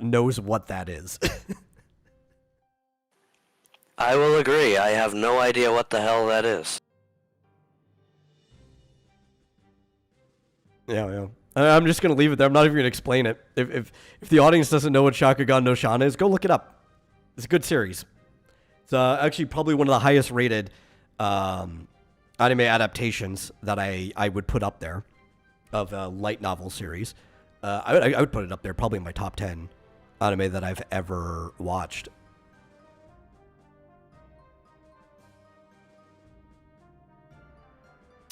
knows what that is. I will agree. I have no idea what the hell that is. Yeah. I'm just gonna leave it there. I'm not even gonna explain it. If the audience doesn't know what Shakugan no Shana is, go look it up. It's a good series. It's actually probably one of the highest rated anime adaptations that I would put up there of a light novel series. I would put it up there, probably in my top 10 anime that I've ever watched.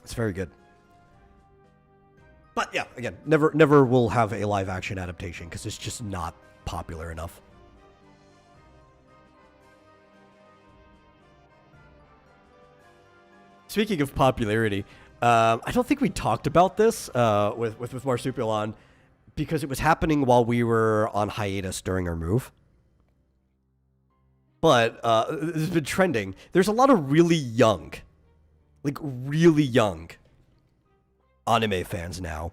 It's very good. But yeah, again, never will have a live action adaptation because it's just not popular enough. Speaking of popularity, I don't think we talked about this with Marsupial because it was happening while we were on hiatus during our move. But it's been trending. There's a lot of really young anime fans now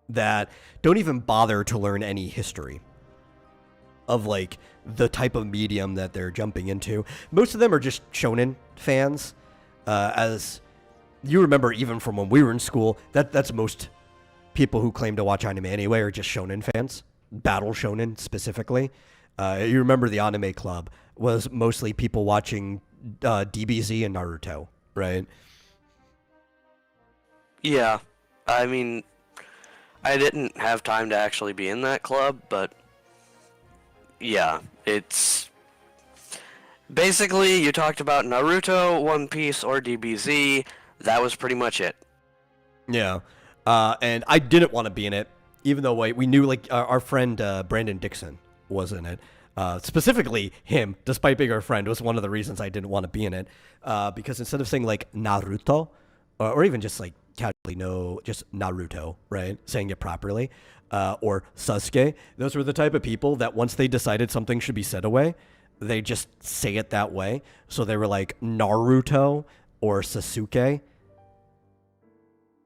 that don't even bother to learn any history. of like the type of medium that they're jumping into. Most of them are just shonen fans. As you remember, even from when we were in school, that's most people who claim to watch anime anyway are just shonen fans, battle shonen specifically. You remember the anime club was mostly people watching DBZ and Naruto, right? Yeah, I mean, I didn't have time to actually be in that club, but yeah, it's basically you talked about Naruto, One Piece, or DBZ. That was pretty much it. Yeah. And I didn't want to be in it, even though we knew like our friend Brandon Dixon was in it. Specifically him, despite being our friend, was one of the reasons I didn't want to be in it. Because instead of saying like Naruto, or even just like casually just Naruto, right? Saying it properly, or Sasuke, those were the type of people that once they decided something should be said away, they just say it that way. So they were like Naruto or Sasuke.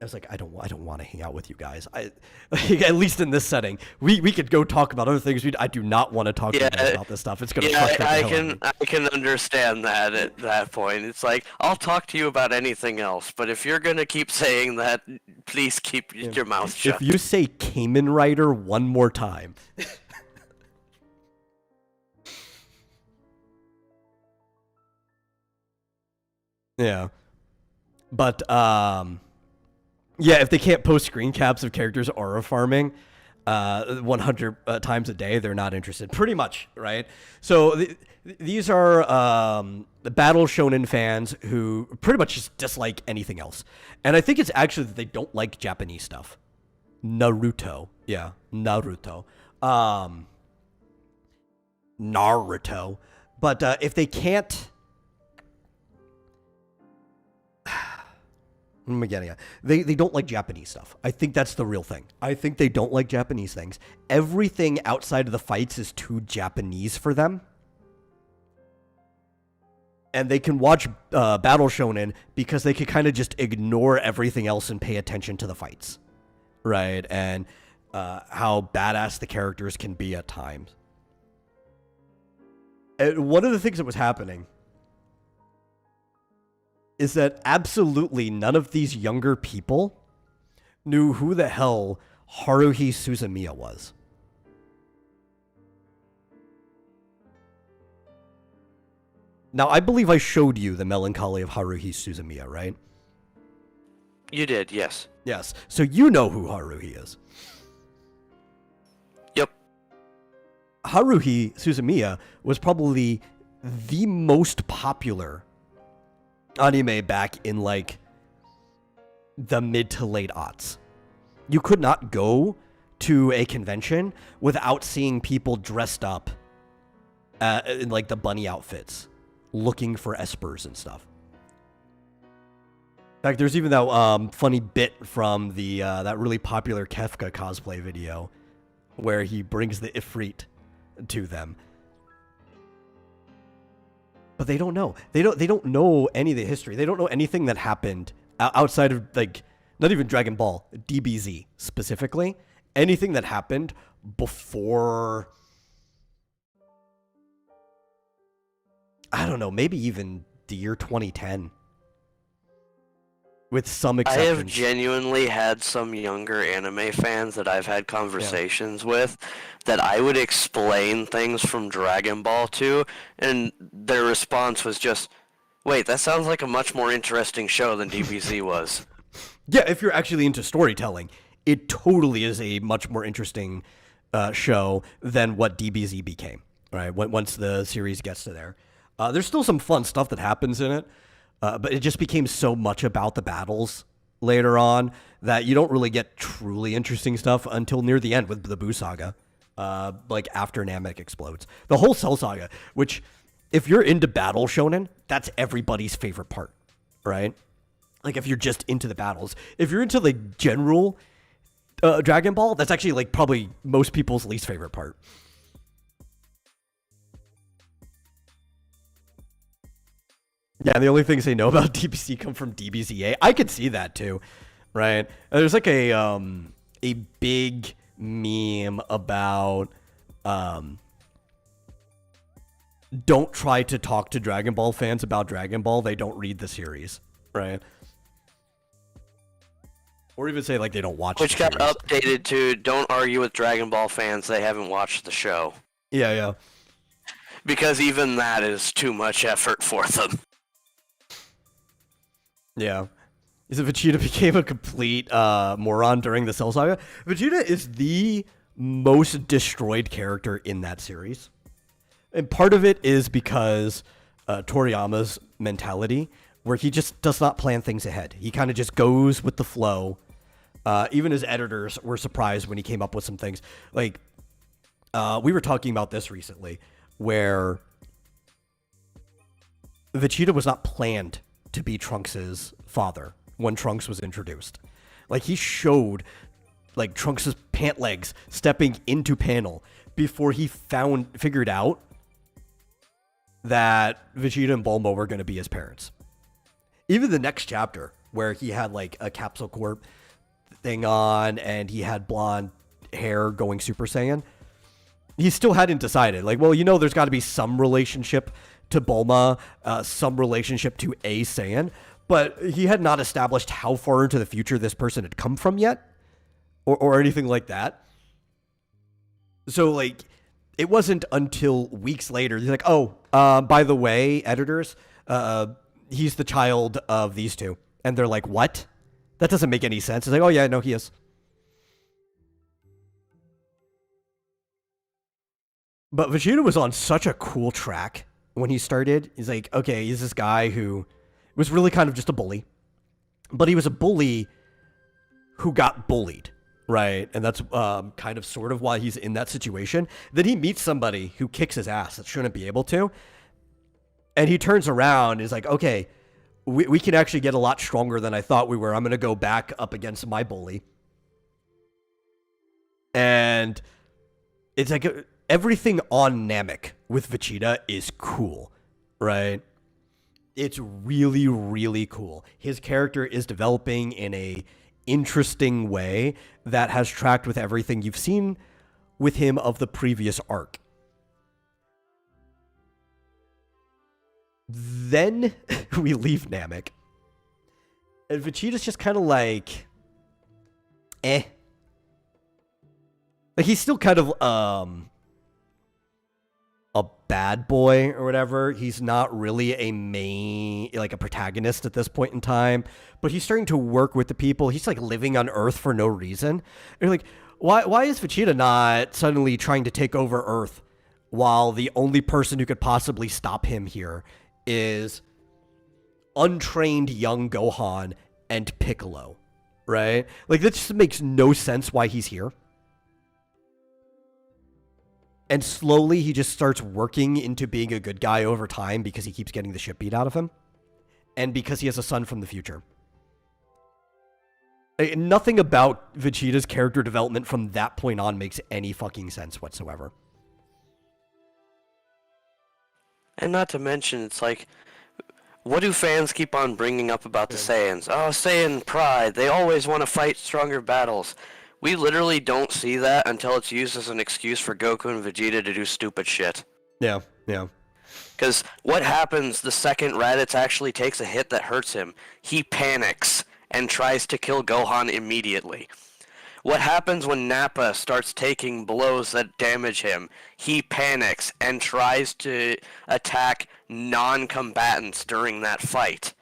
I was like, I don't want to hang out with you guys. At least in this setting, we could go talk about other things. I do not want to talk to you guys about this stuff. It's gonna frustrate the hell out of me. I can understand that at that point. It's like I'll talk to you about anything else, but if you're gonna keep saying that, please keep your mouth shut. If you say Kamen Rider one more time. Yeah. But yeah, if they can't post screen caps of characters aura farming 100 times a day, they're not interested. Pretty much, right? So these are the battle shonen fans who pretty much just dislike anything else. And I think it's actually that they don't like Japanese stuff. Naruto. Yeah, Naruto. Naruto. But if they can't... What am I getting at? They don't like Japanese stuff. I think that's the real thing. I think they don't like Japanese things. Everything outside of the fights is too Japanese for them. And they can watch Battle Shonen because they can kind of just ignore everything else and pay attention to the fights. Right? And how badass the characters can be at times. And one of the things that was happening is that absolutely none of these younger people knew who the hell Haruhi Suzumiya was. Now, I believe I showed you the melancholy of Haruhi Suzumiya, right? You did, yes. Yes. So you know who Haruhi is. Yep. Haruhi Suzumiya was probably the most popular anime back in like the mid to late aughts. You could not go to a convention without seeing people dressed up in like the bunny outfits, looking for espers and stuff. In fact, there's even that funny bit from the that really popular Kefka cosplay video where he brings the Ifrit to them. But they don't know. They don't know any of the history. They don't know anything that happened outside of like not even Dragon Ball, DBZ specifically. Anything that happened before, I don't know, maybe even the year 2010. With some exceptions. I have genuinely had some younger anime fans that I've had conversations with that I would explain things from Dragon Ball to, and their response was just, wait, that sounds like a much more interesting show than DBZ was. Yeah, if you're actually into storytelling, it totally is a much more interesting show than what DBZ became, right? Once the series gets to there. There's still some fun stuff that happens in it. But it just became so much about the battles later on that you don't really get truly interesting stuff until near the end with the Buu saga, like after Namek explodes. The whole Cell saga, which if you're into battle shonen, that's everybody's favorite part, right? Like if you're just into the battles. If you're into like general Dragon Ball, that's actually like probably most people's least favorite part. Yeah, the only things they know about DBZ come from DBZA. I could see that too, right? There's like a big meme about don't try to talk to Dragon Ball fans about Dragon Ball. They don't read the series, right? Or even say like they don't watch Which the got series. updated to don't argue with Dragon Ball fans, they haven't watched the show. Yeah, yeah. Because even that is too much effort for them. Yeah. Is that Vegeta became a complete moron during the Cell Saga? Vegeta is the most destroyed character in that series. And part of it is because Toriyama's mentality, where he just does not plan things ahead. He kind of just goes with the flow. Even his editors were surprised when he came up with some things. Like, we were talking about this recently, where Vegeta was not planned to be Trunks' father when Trunks was introduced. Like, he showed, like, Trunks' pant legs stepping into panel before he figured out that Vegeta and Bulma were going to be his parents. Even the next chapter, where he had, like, a Capsule Corp thing on, and he had blonde hair going Super Saiyan, he still hadn't decided. Like, well, you know, there's got to be some relationship to Bulma, some relationship to a Saiyan, but he had not established how far into the future this person had come from yet, or anything like that. So, like, it wasn't until weeks later, he's like, oh, by the way, editors, he's the child of these two. And they're like, what? That doesn't make any sense. It's like, oh, yeah, no, he is. But Vegeta was on such a cool track when he started. He's like, okay, he's this guy who was really kind of just a bully. But he was a bully who got bullied, right? And that's kind of sort of why he's in that situation. Then he meets somebody who kicks his ass that shouldn't be able to. And he turns around and is like, okay, we can actually get a lot stronger than I thought we were. I'm going to go back up against my bully. And it's like everything on Namek with Vegeta is cool, right? It's really, really cool. His character is developing in a interesting way that has tracked with everything you've seen with him of the previous arc. Then we leave Namek. And Vegeta's just kind of like, eh. Like, he's still kind of, a bad boy or whatever. He's not really a protagonist at this point in time, but he's starting to work with the people. He's like living on Earth for no reason. And you're like, why is Vegeta not suddenly trying to take over Earth while the only person who could possibly stop him here is untrained young Gohan and Piccolo, right? Like, that just makes no sense why he's here. And slowly he just starts working into being a good guy over time because he keeps getting the shit beat out of him. And because he has a son from the future. Nothing about Vegeta's character development from that point on makes any fucking sense whatsoever. And not to mention, it's like, what do fans keep on bringing up about the Saiyans? Oh, Saiyan pride. They always want to fight stronger battles. We literally don't see that until it's used as an excuse for Goku and Vegeta to do stupid shit. Yeah, yeah. Because what happens the second Raditz actually takes a hit that hurts him? He panics and tries to kill Gohan immediately. What happens when Nappa starts taking blows that damage him? He panics and tries to attack non-combatants during that fight.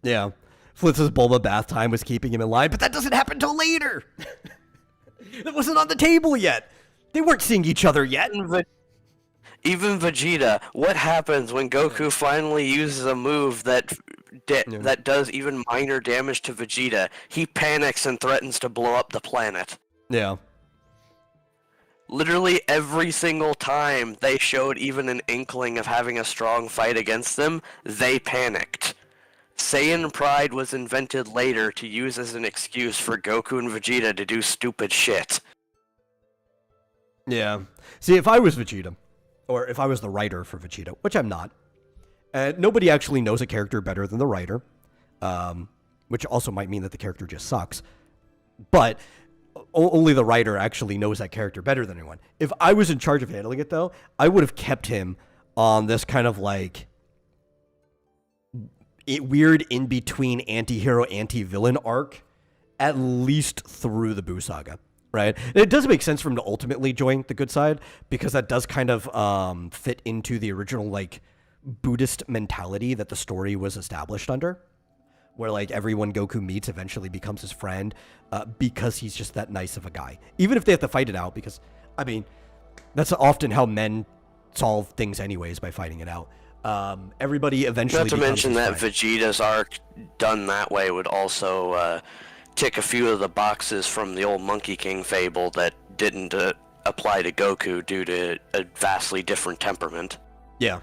Yeah. Flitz's Bulma bath time was keeping him in line, but that doesn't happen till later. That wasn't on the table yet. They weren't seeing each other yet. Even Vegeta, what happens when Goku finally uses a move that does even minor damage to Vegeta? He panics and threatens to blow up the planet. Yeah. Literally every single time they showed even an inkling of having a strong fight against them, they panicked. Saiyan pride was invented later to use as an excuse for Goku and Vegeta to do stupid shit. Yeah. See, if I was Vegeta, or if I was the writer for Vegeta, which I'm not, nobody actually knows a character better than the writer, which also might mean that the character just sucks, but only the writer actually knows that character better than anyone. If I was in charge of handling it, though, I would have kept him on this kind of like weird in between anti-hero anti-villain arc, at least through the Boo saga, right? And it does make sense for him to ultimately join the good side, because that does kind of fit into the original like Buddhist mentality that the story was established under, where like everyone Goku meets eventually becomes his friend, because he's just that nice of a guy, even if they have to fight it out, because I mean that's often how men solve things anyways, by fighting it out. Everybody eventually Not to becomes mention his that friend. Vegeta's arc done that way would also tick a few of the boxes from the old Monkey King fable that didn't apply to Goku due to a vastly different temperament. Yeah.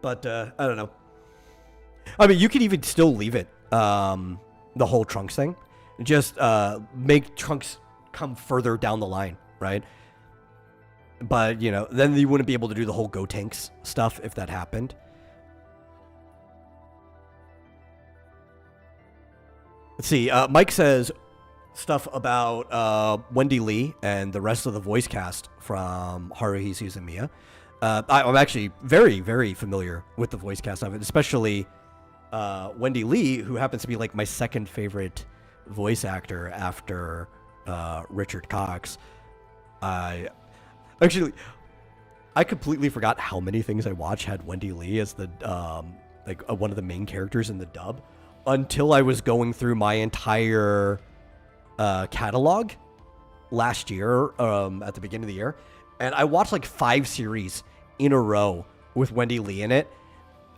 But I don't know. I mean, you could even still leave it, the whole Trunks thing. Just make Trunks come further down the line, right? But, you know, then you wouldn't be able to do the whole Gotenks stuff if that happened. Let's see. Mike says stuff about Wendy Lee and the rest of the voice cast from Haruhi Suzumiya. I'm actually very, very familiar with the voice cast of it, especially Wendy Lee, who happens to be like my second favorite voice actor after Richard Cox. I completely forgot how many things I watched had Wendy Lee as the one of the main characters in the dub, until I was going through my entire catalog last year, at the beginning of the year, and I watched like 5 series in a row with Wendy Lee in it,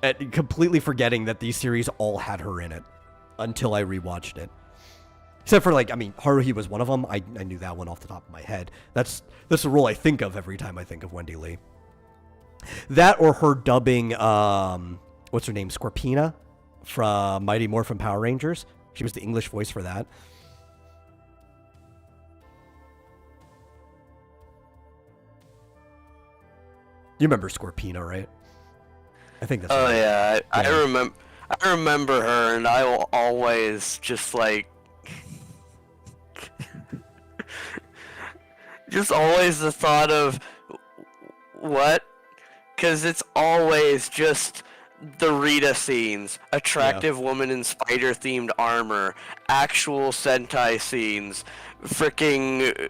and completely forgetting that these series all had her in it until I rewatched it. Except for, like, I mean, Haruhi was one of them. I knew that one off the top of my head. That's the role I think of every time I think of Wendy Lee. That, or her dubbing, what's her name, Scorpina from Mighty Morphin Power Rangers. She was the English voice for that. You remember Scorpina, right? I think that's Oh right. yeah, I Yeah. remember. I remember her, and I will always just like, just always the thought of what, because it's always just the Rita scenes, Yeah. attractive woman in spider-themed armor, actual Sentai scenes, freaking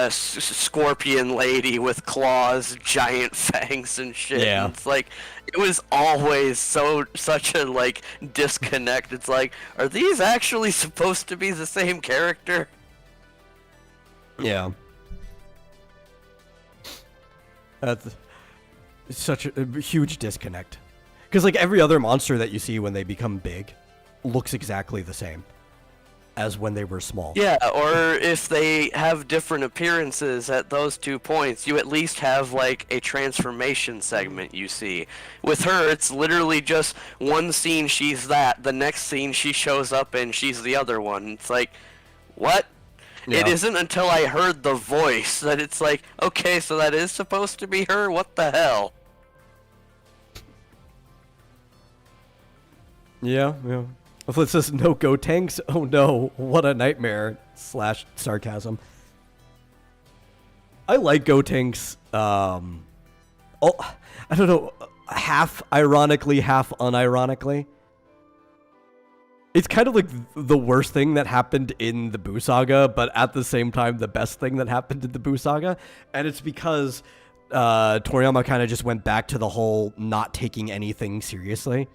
scorpion lady with claws, giant fangs and shit. Yeah. And it's like, it was always such a like disconnect. It's like, are these actually supposed to be the same character? Yeah. That's such a huge disconnect. Because, like, every other monster that you see when they become big looks exactly the same as when they were small. Yeah, or if they have different appearances at those 2 points, you at least have like a transformation segment you see. With her, it's literally just one scene she's that, the next scene she shows up and she's the other one. It's like, what? It Yeah. isn't until I heard the voice that it's like, okay, so that is supposed to be her? What the hell? Yeah, yeah. If it says no go tanks, oh no, what a nightmare / sarcasm. I like go tanks, I don't know, half ironically, half unironically. It's kind of like the worst thing that happened in the Boo Saga, but at the same time, the best thing that happened in the Boo Saga. And it's because Toriyama kind of just went back to the whole not taking anything seriously.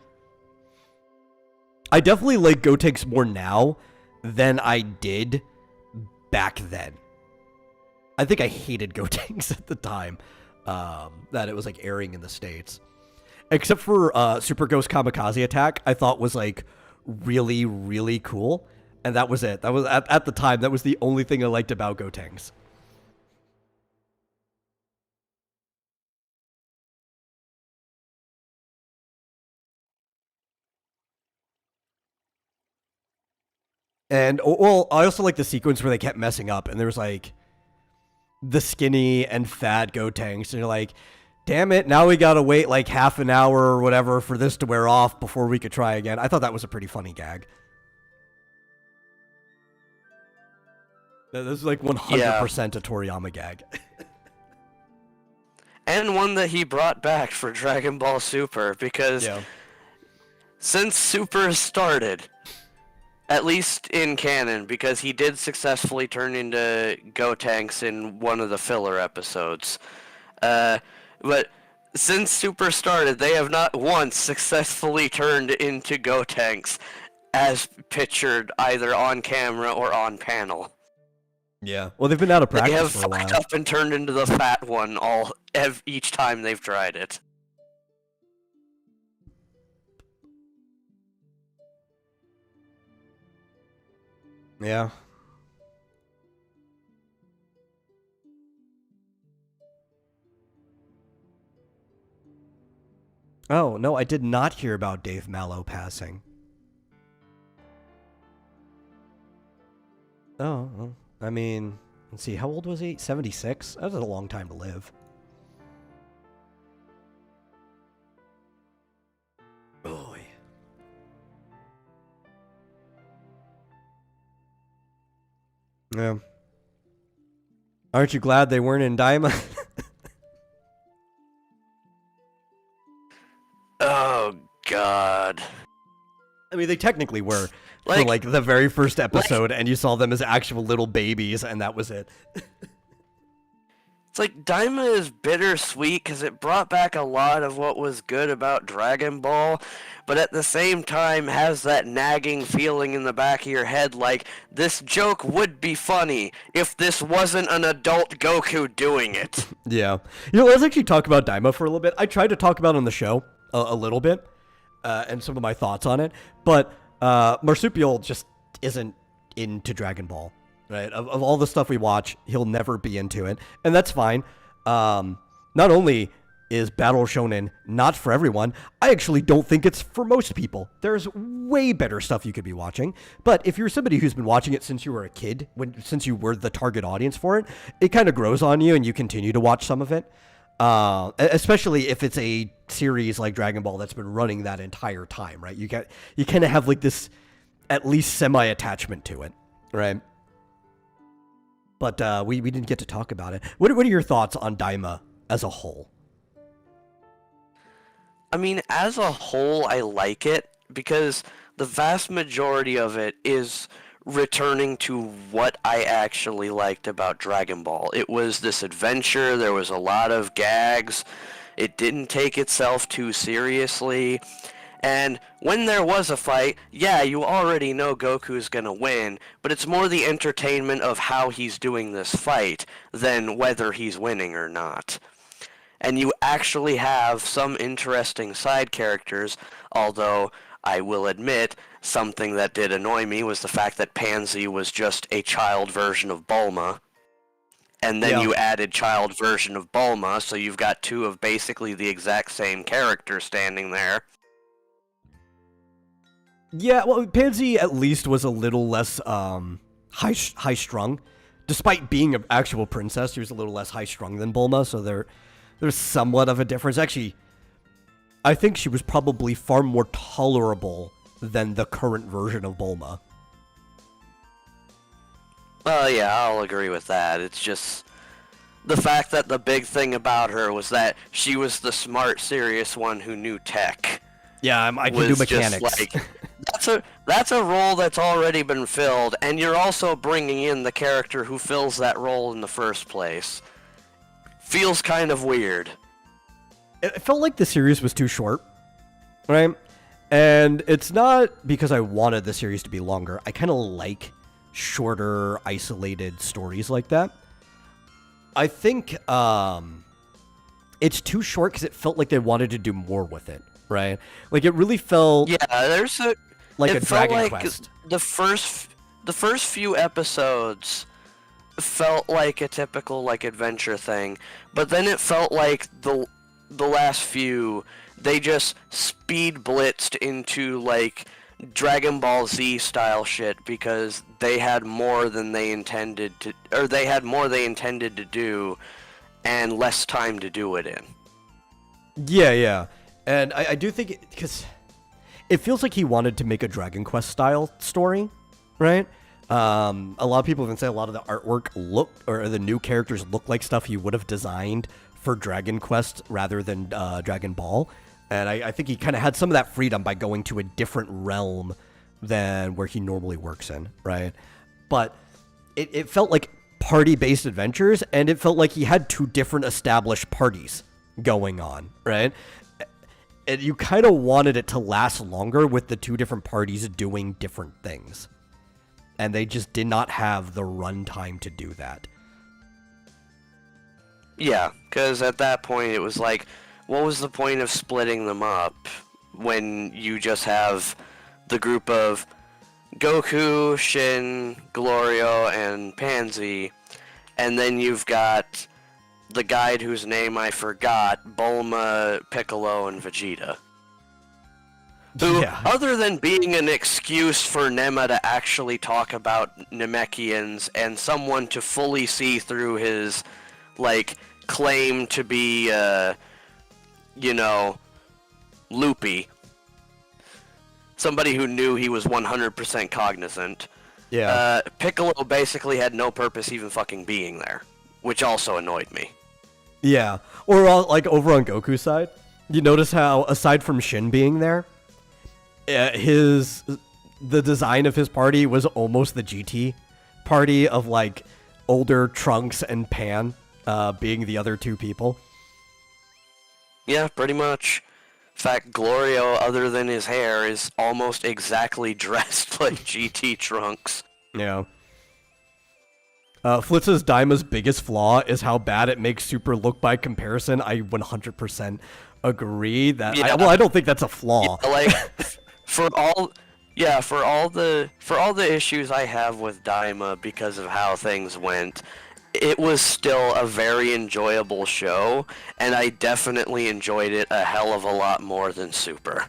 I definitely like Gotenks more now than I did back then. I think I hated Gotenks at the time that it was like airing in the States. Except for Super Ghost Kamikaze Attack, I thought was like really, really cool. And that was it. That was at the time, that was the only thing I liked about Gotenks. And, well, I also like the sequence where they kept messing up, and there was like the skinny and fat Gotenks, and you're like, damn it, now we gotta wait like half an hour or whatever for this to wear off before we could try again. I thought that was a pretty funny gag. This is like 100% Yeah. a Toriyama gag. and one that he brought back for Dragon Ball Super, because Yeah. since Super started, at least in canon, because he did successfully turn into Gotenks in one of the filler episodes. But since Super started, they have not once successfully turned into Gotenks as pictured either on camera or on panel. Yeah. Well, they've been out of They practice have for a fucked while. up and turned into the fat one each time they've tried it. Yeah. Oh, no, I did not hear about Dave Mallow passing. Oh, well, I mean, let's see, how old was he? 76? That was a long time to live. Boy. Yeah. Aren't you glad they weren't in Daima? Oh, God. I mean, they technically were for Like- like the very first episode, and you saw them as actual little babies, and that was it. It's like Daima is bittersweet because it brought back a lot of what was good about Dragon Ball, but at the same time has that nagging feeling in the back of your head like this joke would be funny if this wasn't an adult Goku doing it. Yeah. You know, let's actually talk about Daima for a little bit. I tried to talk about it on the show a little bit, and some of my thoughts on it, but Marsupial just isn't into Dragon Ball. Right, of all the stuff we watch, he'll never be into it, and that's fine. Not only is Battle Shonen not for everyone, I actually don't think it's for most people. There's way better stuff you could be watching, but if you're somebody who's been watching it since you were a kid, since you were the target audience for it, it kind of grows on you, and you continue to watch some of it. Especially if it's a series like Dragon Ball that's been running that entire time, right? You kind of have like this at least semi-attachment to it, right? But we didn't get to talk about it. What are your thoughts on Daima as a whole? I mean, as a whole, I like it because the vast majority of it is returning to what I actually liked about Dragon Ball. It was this adventure, there was a lot of gags, it didn't take itself too seriously, and when there was a fight, yeah, you already know Goku's gonna win, but it's more the entertainment of how he's doing this fight than whether he's winning or not. And you actually have some interesting side characters, although I will admit something that did annoy me was the fact that Pansy was just a child version of Bulma. And then you added child version of Bulma, so you've got two of basically the exact same character standing there. Yeah, well, Pansy at least was a little less high-strung. Despite being an actual princess, she was a little less high-strung than Bulma, so there's somewhat of a difference. Actually, I think she was probably far more tolerable than the current version of Bulma. Well, yeah, I'll agree with that. It's just the fact that the big thing about her was that she was the smart, serious one who knew tech. Yeah, I can do mechanics. Just like, that's a role that's already been filled, and you're also bringing in the character who fills that role in the first place. Feels kind of weird. It felt like the series was too short, right? And it's not because I wanted the series to be longer. I kind of like shorter, isolated stories like that. I think it's too short because it felt like they wanted to do more with it, right? Like, it really felt like a Dragon Quest. The first few episodes felt like a typical like adventure thing, but then it felt like the last few they just speed blitzed into like Dragon Ball Z style shit because they had more than they intended to, or they had more they intended to do and less time to do it in. Yeah. And I do think because it feels like he wanted to make a Dragon Quest style story, right? A lot of people even say a lot of the artwork or the new characters look like stuff he would have designed for Dragon Quest rather than Dragon Ball. And I think he kind of had some of that freedom by going to a different realm than where he normally works in, right? But it felt like party-based adventures, and it felt like he had two different established parties going on, right? And you kind of wanted it to last longer with the two different parties doing different things. And they just did not have the runtime to do that. Yeah, because at that point it was like, what was the point of splitting them up when you just have the group of Goku, Shin, Glorio, and Pansy, and then you've got the guide whose name I forgot, Bulma, Piccolo, and Vegeta. Who, other than being an excuse for Nema to actually talk about Namekians and someone to fully see through his, like, claim to be, loopy. Somebody who knew he was 100% cognizant. Yeah. Piccolo basically had no purpose even fucking being there, which also annoyed me. Yeah. Or, like, over on Goku's side, you notice how, aside from Shin being there, the design of his party was almost the GT party of, like, older Trunks and Pan being the other two people. Yeah, pretty much. In fact, Glorio, other than his hair, is almost exactly dressed like GT Trunks. Yeah. Flitz's Daima's biggest flaw is how bad it makes Super look by comparison. I 100% agree that. Yeah. I don't think that's a flaw. Yeah, like, for all the issues I have with Daima because of how things went, it was still a very enjoyable show, and I definitely enjoyed it a hell of a lot more than Super.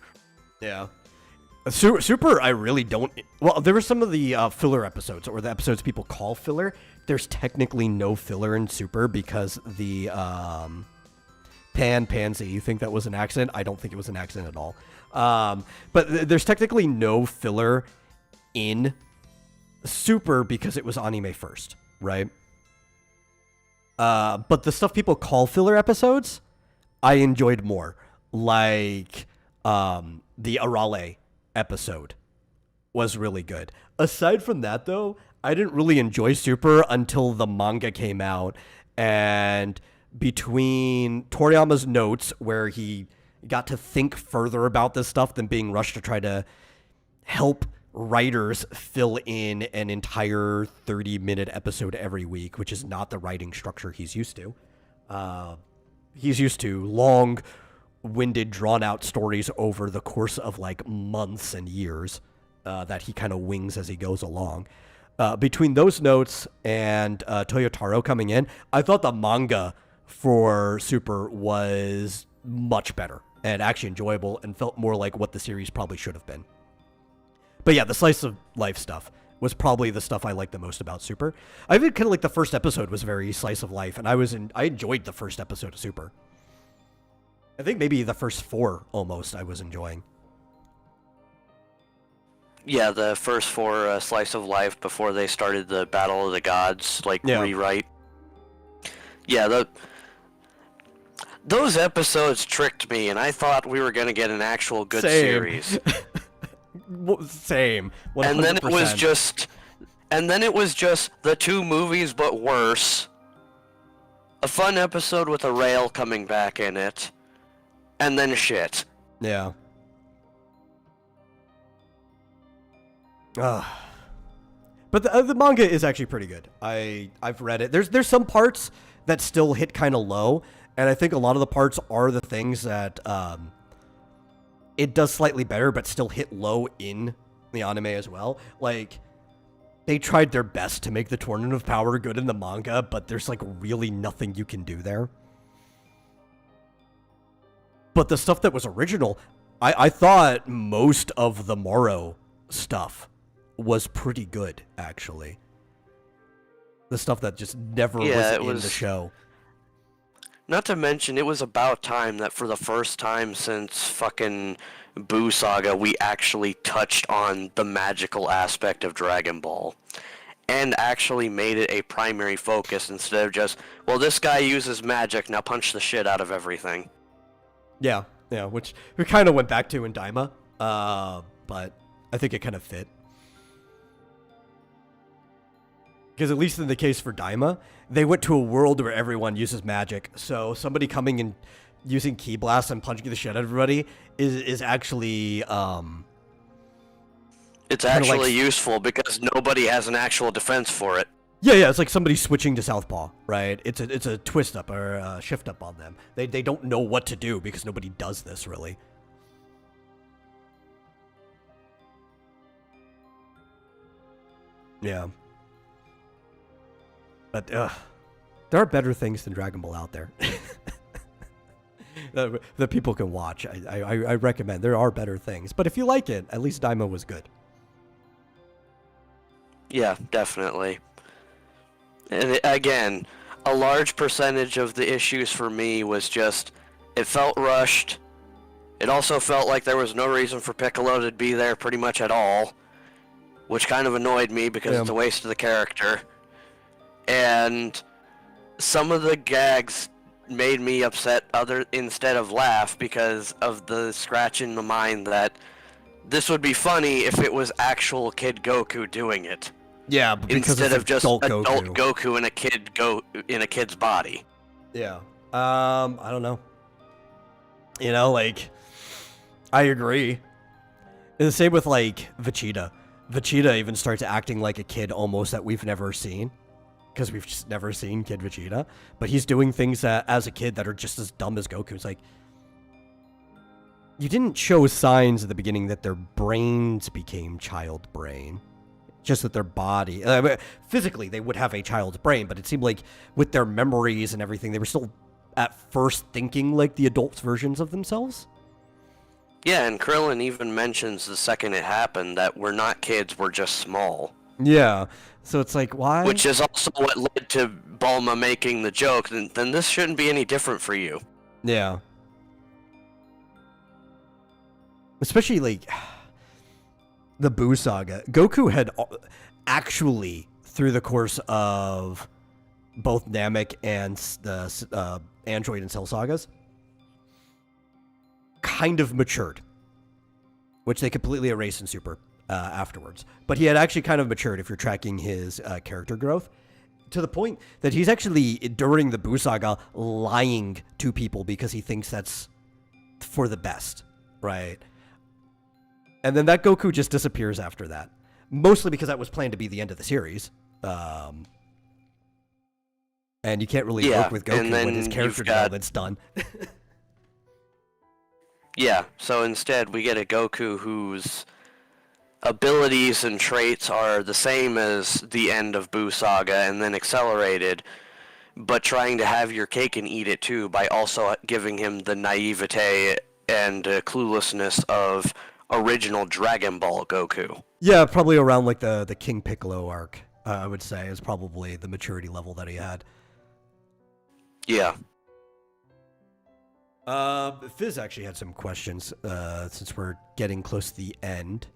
Yeah. Super, I really don't... Well, there were some of the filler episodes, or the episodes people call filler. There's technically no filler in Super because the Pansy, you think that was an accident? I don't think it was an accident at all. But there's technically no filler in Super because it was anime first, right? But the stuff people call filler episodes, I enjoyed more. Like, the Arale episode was really good. Aside from that, though, I didn't really enjoy Super until the manga came out. And between Toriyama's notes, where he got to think further about this stuff than being rushed to try to help writers fill in an entire 30-minute episode every week, which is not the writing structure he's used to. He's used to long-winded, drawn-out stories over the course of, like, months and years that he kind of wings as he goes along. Between those notes and Toyotaro coming in, I thought the manga for Super was much better and actually enjoyable and felt more like what the series probably should have been. But yeah, the slice of life stuff was probably the stuff I liked the most about Super. I even kind of like the first episode was very slice of life, and I enjoyed the first episode of Super. I think maybe the first 4 almost I was enjoying. Yeah, the first 4 slice of life before they started the Battle of the Gods, rewrite. Yeah, those episodes tricked me, and I thought we were going to get an actual good series. Same. 100%. And then it was just the 2 movies but worse. A fun episode with a rail coming back in it. And then shit. Yeah. But the manga is actually pretty good. I've read it. There's some parts that still hit kind of low, and I think a lot of the parts are the things that it does slightly better, but still hit low in the anime as well. Like, they tried their best to make the Tournament of Power good in the manga, but there's, like, really nothing you can do there. But the stuff that was original, I thought most of the Moro stuff was pretty good, actually. The stuff that just never was in the show. Not to mention, it was about time that for the first time since fucking Boo Saga, we actually touched on the magical aspect of Dragon Ball. and actually made it a primary focus instead of just, well, this guy uses magic, now punch the shit out of everything. Yeah, which we kind of went back to in Daima, but I think it kind of fit. Because at least in the case for Daima, they went to a world where everyone uses magic. So somebody coming and using Ki Blast and punching the shit out of everybody is actually it's actually useful because nobody has an actual defense for it. Yeah, it's like somebody switching to Southpaw, right? It's a twist up or a shift up on them. They don't know what to do because nobody does this really. Yeah. But there are better things than Dragon Ball out there that people can watch. I recommend. There are better things. But if you like it, at least Daima was good. Yeah, definitely. And again, a large percentage of the issues for me was just, it felt rushed. It also felt like there was no reason for Piccolo to be there pretty much at all, which kind of annoyed me because it's a waste of the character. And some of the gags made me upset instead of laugh because of the scratch in the mind that this would be funny if it was actual Kid Goku doing it. Yeah, because instead of just adult Goku. Goku in a kid's body. Yeah. I don't know. You know, like, I agree. And the same with like Vegeta. Vegeta even starts acting like a kid almost that we've never seen. Because we've just never seen Kid Vegeta. But he's doing things as a kid that are just as dumb as Goku. It's like, you didn't show signs at the beginning that their brains became child brain. Just that their body, physically they would have a child's brain, but it seemed like with their memories and everything, they were still at first thinking like the adult versions of themselves. Yeah, and Krillin even mentions the second it happened that we're not kids, we're just small. Yeah, so it's like, why? Which is also what led to Bulma making the joke, then this shouldn't be any different for you. Yeah. Especially, like, the Buu saga. Goku had actually, through the course of both Namek and the Android and Cell sagas, kind of matured. Which they completely erased in Super afterwards. But he had actually kind of matured if you're tracking his character growth. To the point that he's actually, during the Buu saga, lying to people because he thinks that's for the best, right? And then that Goku just disappears after that. Mostly because that was planned to be the end of the series. And you can't really work with Goku when his character development's done. Yeah, so instead we get a Goku whose abilities and traits are the same as the end of Buu Saga and then accelerated, but trying to have your cake and eat it too by also giving him the naivete and cluelessness of original Dragon Ball Goku. Yeah, probably around like the King Piccolo arc, I would say, is probably the maturity level that he had. Yeah. Fizz actually had some questions since we're getting close to the end.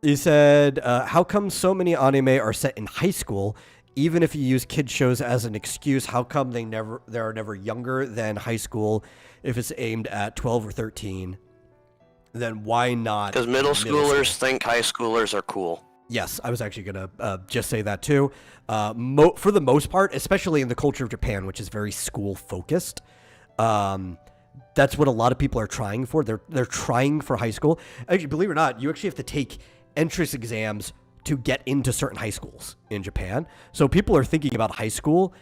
He said, how come so many anime are set in high school? Even if you use kid shows as an excuse, how come they are never younger than high school? If it's aimed at 12 or 13, then why not? Because middle schoolers think high schoolers are cool. Yes, I was actually going to just say that too. For the most part, especially in the culture of Japan, which is very school-focused, that's what a lot of people are trying for. They're trying for high school. Actually, believe it or not, you actually have to take entrance exams to get into certain high schools in Japan. So people are thinking about high school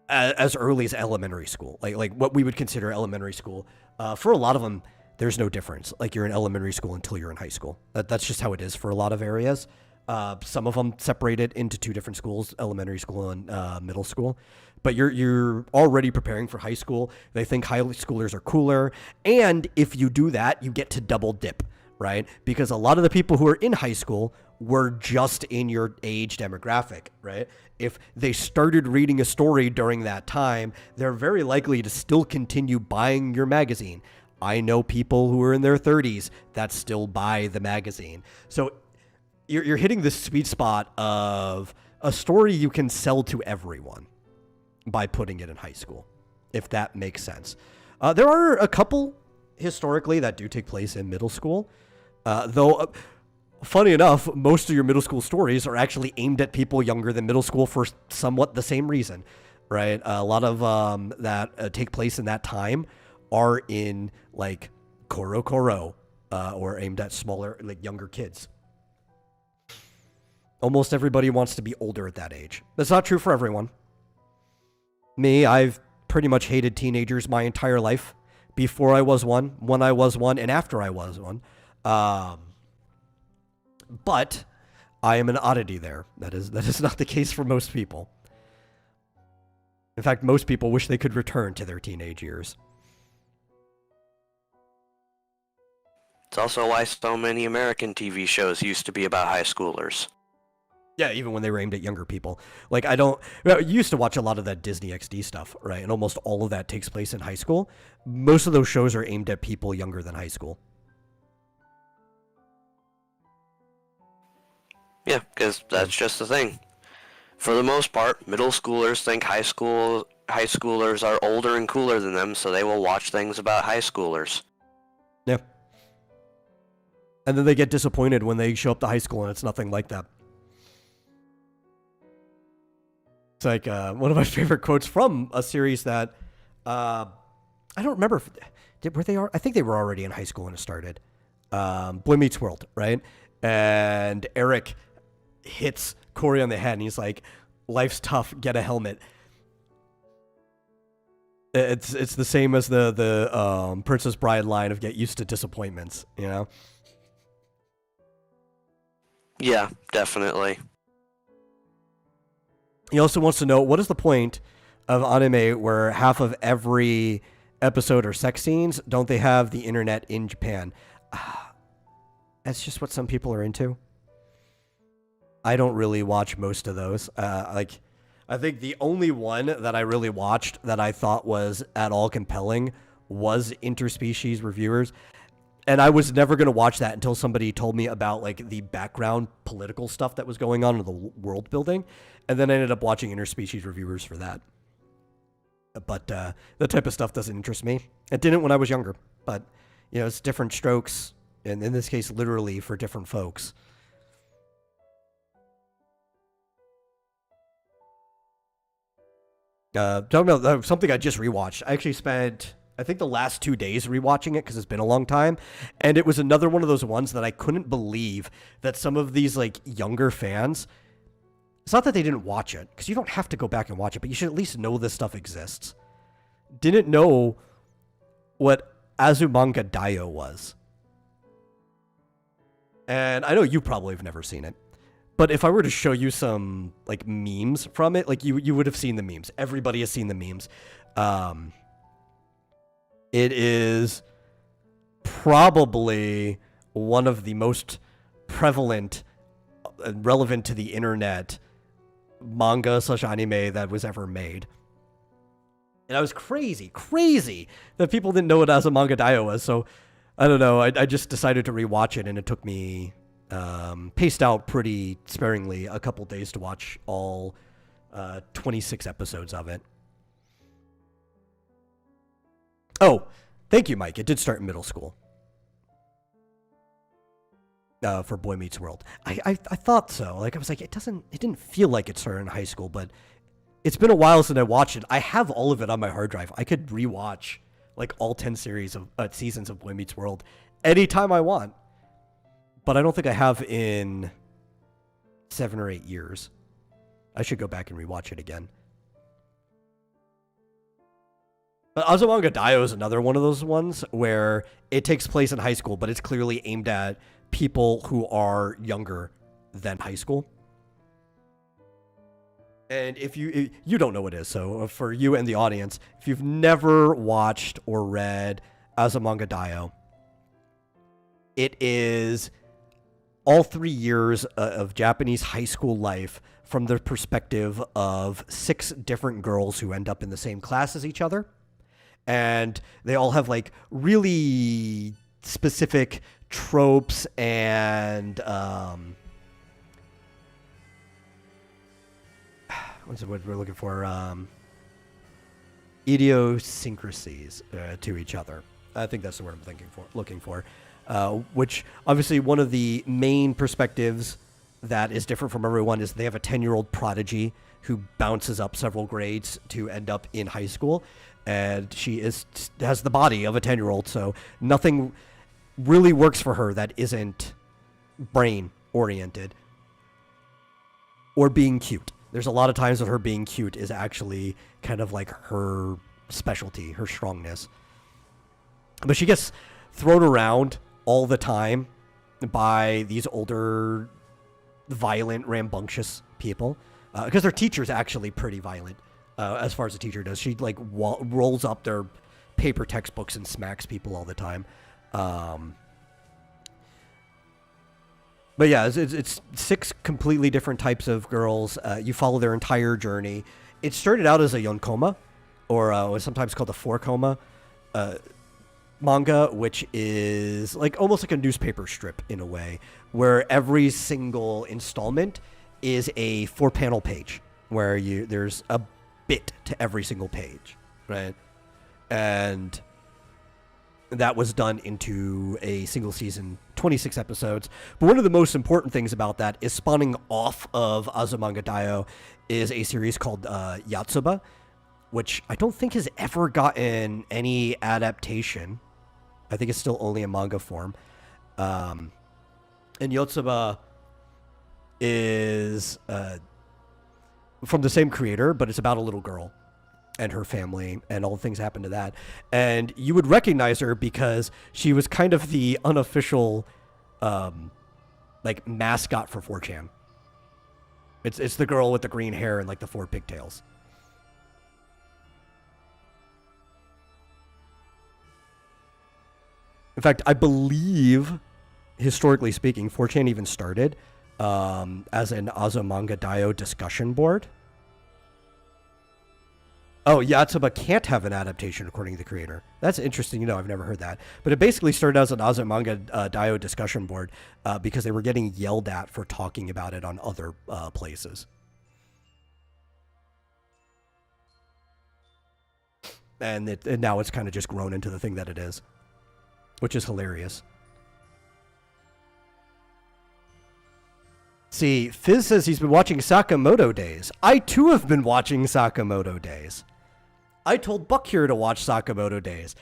as early as elementary school, like what we would consider elementary school. For a lot of them, there's no difference. Like, you're in elementary school until you're in high school. That's just how it is for a lot of areas. Some of them separated into two different schools, elementary school and middle school. But you're already preparing for high school. They think high schoolers are cooler. And if you do that, you get to double dip, right? Because a lot of the people who are in high school were just in your age demographic, right? If they started reading a story during that time, they're very likely to still continue buying your magazine. I know people who are in their 30s that still buy the magazine. So you're hitting the sweet spot of a story you can sell to everyone by putting it in high school, if that makes sense. There are a couple historically that do take place in middle school, though. Funny enough, most of your middle school stories are actually aimed at people younger than middle school for somewhat the same reason, right? A lot of that take place in that time are in like Koro Koro, or aimed at smaller, like younger kids. Almost everybody wants to be older at that age. That's not true for everyone. Me, I've pretty much hated teenagers my entire life. Before I was one, when I was one, and after I was one. But I am an oddity there. That is not the case for most people. In fact, most people wish they could return to their teenage years. It's also why so many American TV shows used to be about high schoolers. Yeah, even when they were aimed at younger people. Like, you used to watch a lot of that Disney XD stuff, right? And almost all of that takes place in high school. Most of those shows are aimed at people younger than high school. Yeah, because that's just the thing. For the most part, middle schoolers think high schoolers are older and cooler than them, so they will watch things about high schoolers. Yeah. And then they get disappointed when they show up to high school and it's nothing like that. It's like one of my favorite quotes from a series that I don't remember. I think they were already in high school when it started. Boy Meets World, right? And Eric hits Corey on the head and he's like, "Life's tough, get a helmet." It's the same as the Princess Bride line of "get used to disappointments," you know? Yeah, definitely. He also wants to know, what is the point of anime where half of every episode are sex scenes? Don't they have the internet in Japan? That's just what some people are into. I don't really watch most of those. I think the only one that I really watched that I thought was at all compelling was Interspecies Reviewers. And I was never going to watch that until somebody told me about like the background political stuff that was going on in the world building. And then I ended up watching Interspecies Reviewers for that. But that type of stuff doesn't interest me. It didn't when I was younger. But, you know, it's different strokes. And in this case, literally for different folks. Talking about something I just rewatched. I actually spent, I think, the last 2 days rewatching it because it's been a long time. And it was another one of those ones that I couldn't believe that some of these like younger fans, it's not that they didn't watch it, because you don't have to go back and watch it, but you should at least know this stuff exists. Didn't know what Azumanga Daioh was. And I know you probably have never seen it. But if I were to show you some like memes from it, like you would have seen the memes. Everybody has seen the memes. It is probably one of the most prevalent and relevant to the internet manga/anime that was ever made. And I was crazy that people didn't know what Azumanga Daioh was. So I don't know. I just decided to rewatch it, and it took me paced out pretty sparingly a couple days to watch all 26 episodes of it. Oh, thank you, Mike. It did start in middle school. For Boy Meets World. I thought so. Like, I was like, it didn't feel like it started in high school, but it's been a while since I watched it. I have all of it on my hard drive. I could rewatch like all 10 seasons of Boy Meets World anytime I want. But I don't think I have in 7 or 8 years. I should go back and rewatch it again. But Azumanga Daioh is another one of those ones where it takes place in high school, but it's clearly aimed at people who are younger than high school. And if you don't know what it is, so for you and the audience, if you've never watched or read Azumanga Daioh, it is all 3 years of Japanese high school life from the perspective of 6 different girls who end up in the same class as each other. And they all have like really specific tropes and what's the word we're looking for? Idiosyncrasies to each other. I think that's the word I'm looking for. Which obviously one of the main perspectives that is different from everyone is they have a 10-year-old prodigy who bounces up several grades to end up in high school, and she has the body of a 10-year-old, so nothing really works for her that isn't brain oriented or being cute. There's a lot of times that her being cute is actually kind of like her specialty, her strongness. But she gets thrown around all the time by these older, violent, rambunctious people. Because their teacher's actually pretty violent, as far as the teacher does. She, like, rolls up their paper textbooks and smacks people all the time. But yeah, it's 6 completely different types of girls. You follow their entire journey. It started out as a yonkoma, or what's sometimes called a 4-koma manga, which is like almost like a newspaper strip in a way, where every single installment is a 4-panel page, where there's a bit to every single page, right? And that was done into a single season, 26 episodes. But one of the most important things about that is spawning off of Azumanga Daioh is a series called Yotsuba, which I don't think has ever gotten any adaptation. I think it's still only in manga form. And Yotsuba is from the same creator, but it's about a little girl and her family, and all the things happen to that. And you would recognize her because she was kind of the unofficial like mascot for 4chan. It's the girl with the green hair and like the 4 pigtails. In fact, I believe, historically speaking, 4chan even started as an Azumanga Daioh discussion board. Oh, Yotsuba can't have an adaptation according to the creator. That's interesting. I've never heard that. But it basically started as an Azumanga Daioh discussion board because they were getting yelled at for talking about it on other places. And now it's kind of just grown into the thing that it is, which is hilarious. See, Fizz says he's been watching Sakamoto Days. I, too, have been watching Sakamoto Days. I told Buck here to watch Sakamoto Days.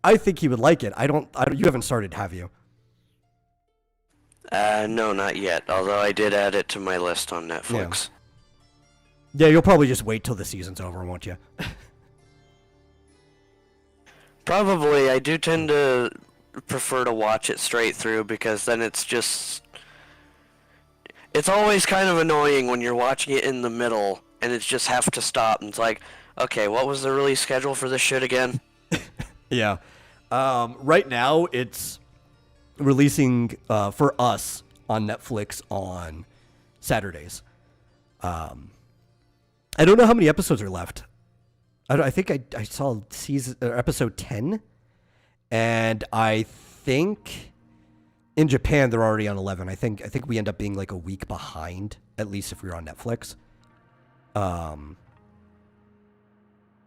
I think he would like it. You haven't started, have you? No, not yet. Although I did add it to my list on Netflix. Yeah, you'll probably just wait till the season's over, won't you? Probably. I do tend to prefer to watch it straight through because then it's always kind of annoying when you're watching it in the middle and it's just have to stop and it's like, okay, what was the release schedule for this shit again? Yeah. Right now, it's releasing for us on Netflix on Saturdays. I don't know how many episodes are left. I think I saw episode 10, and I think in Japan they're already on 11. I think we end up being like a week behind, at least if we're on Netflix.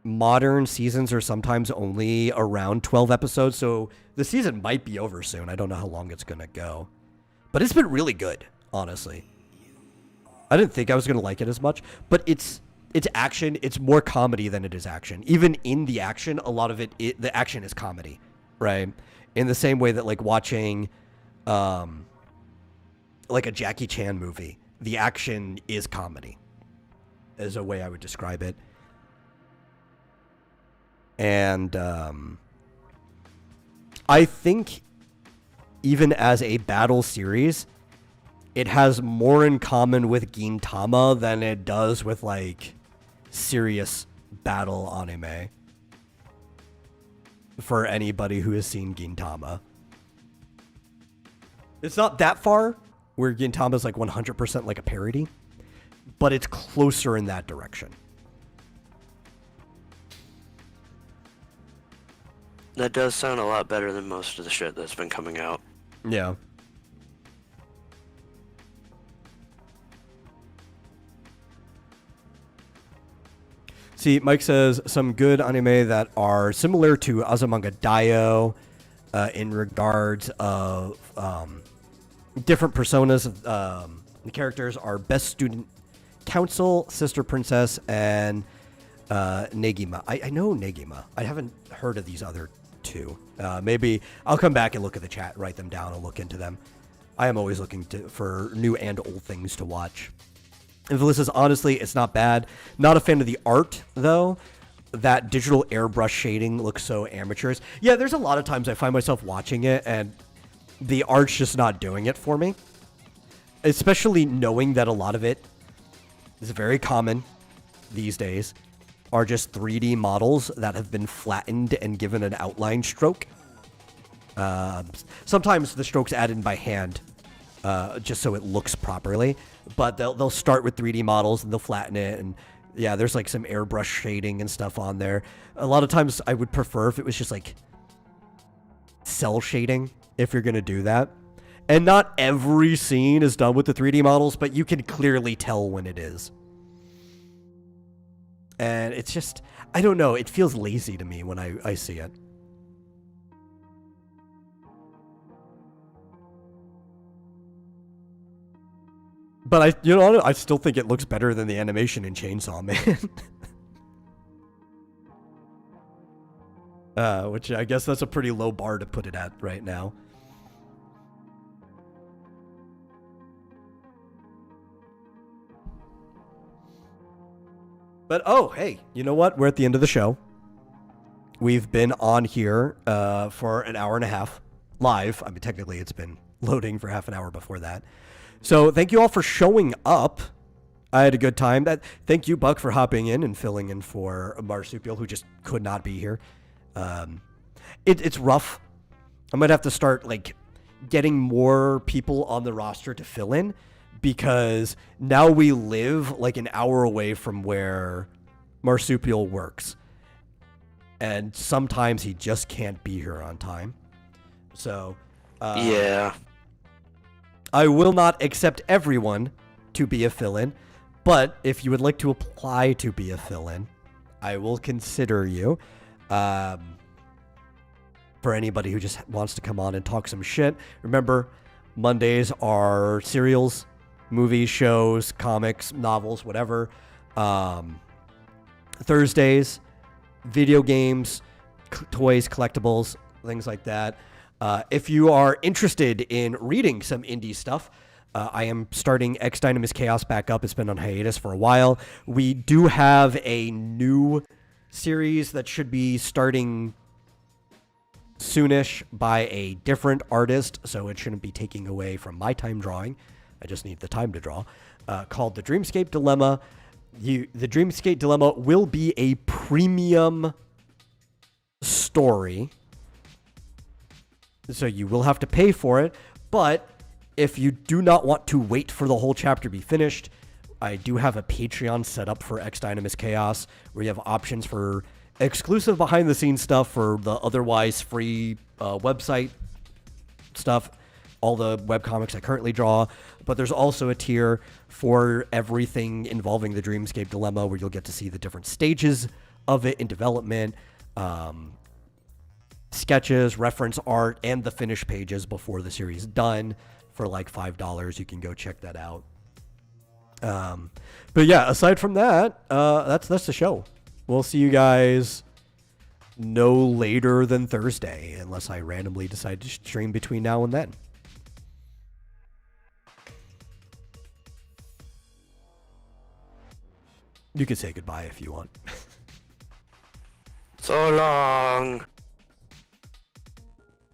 Modern seasons are sometimes only around 12 episodes, so the season might be over soon. I don't know how long it's going to go. But it's been really good, honestly. I didn't think I was going to like it as much, but it's action. It's more comedy than it is action. Even in the action, a lot of the action is comedy, right? In the same way that like watching like a Jackie Chan movie, the action is comedy, is a way I would describe it. And I think even as a battle series, it has more in common with Gintama than it does with like serious battle anime. For anybody who has seen Gintama, it's not that far where Gintama is like 100% like a parody, but it's closer in that direction. That does sound a lot better than most of the shit that's been coming out. Yeah. See, Mike says some good anime that are similar to Azumanga Daioh in regards of different personas. The characters are Best Student Council, Sister Princess, and Negima. I know Negima. I haven't heard of these other two. Maybe I'll come back and look at the chat, write them down, and look into them. I am always looking for new and old things to watch. And this is honestly, it's not bad. Not a fan of the art, though. That digital airbrush shading looks so amateurish. Yeah, there's a lot of times I find myself watching it, and the art's just not doing it for me. Especially knowing that a lot of it is very common these days, are just 3D models that have been flattened and given an outline stroke. Sometimes the stroke's added by hand, just so it looks properly. But they'll start with 3D models and they'll flatten it, and yeah, there's like some airbrush shading and stuff on there. A lot of times I would prefer if it was just like cell shading, if you're gonna do that. And not every scene is done with the 3D models, but you can clearly tell when it is. And it's just, I don't know, it feels lazy to me when I see it. But I still think it looks better than the animation in Chainsaw Man. Which I guess that's a pretty low bar to put it at right now. But oh, hey, you know what? We're at the end of the show. We've been on here for an hour and a half live. I mean, technically it's been loading for half an hour before that. So thank you all for showing up. I had a good time. Thank you, Buck, for hopping in and filling in for Marsupial, who just could not be here. It's rough. I might have to start like getting more people on the roster to fill in, because now we live like an hour away from where Marsupial works. And sometimes he just can't be here on time. So, yeah. I will not accept everyone to be a fill-in, but if you would like to apply to be a fill-in, I will consider you. For anybody who just wants to come on and talk some shit, remember, Mondays are serials, movies, shows, comics, novels, whatever. Thursdays, video games, toys, collectibles, things like that. If you are interested in reading some indie stuff, I am starting X Dynamis Chaos back up. It's been on hiatus for a while. We do have a new series that should be starting soonish by a different artist, so it shouldn't be taking away from my time drawing. I just need the time to draw. Called The Dreamscape Dilemma. The Dreamscape Dilemma will be a premium story, so you will have to pay for it. But if you do not want to wait for the whole chapter to be finished, I do have a Patreon set up for X Dynamis Chaos, where you have options for exclusive behind-the-scenes stuff for the otherwise free website stuff, all the webcomics I currently draw. But there's also a tier for everything involving the Dreamscape Dilemma, where you'll get to see the different stages of it in development, sketches, reference art, and the finished pages before the series is done for like $5. You can go check that out. But yeah, aside from that, that's the show. We'll see you guys no later than Thursday, unless I randomly decide to stream between now and then. You can say goodbye if you want. So long.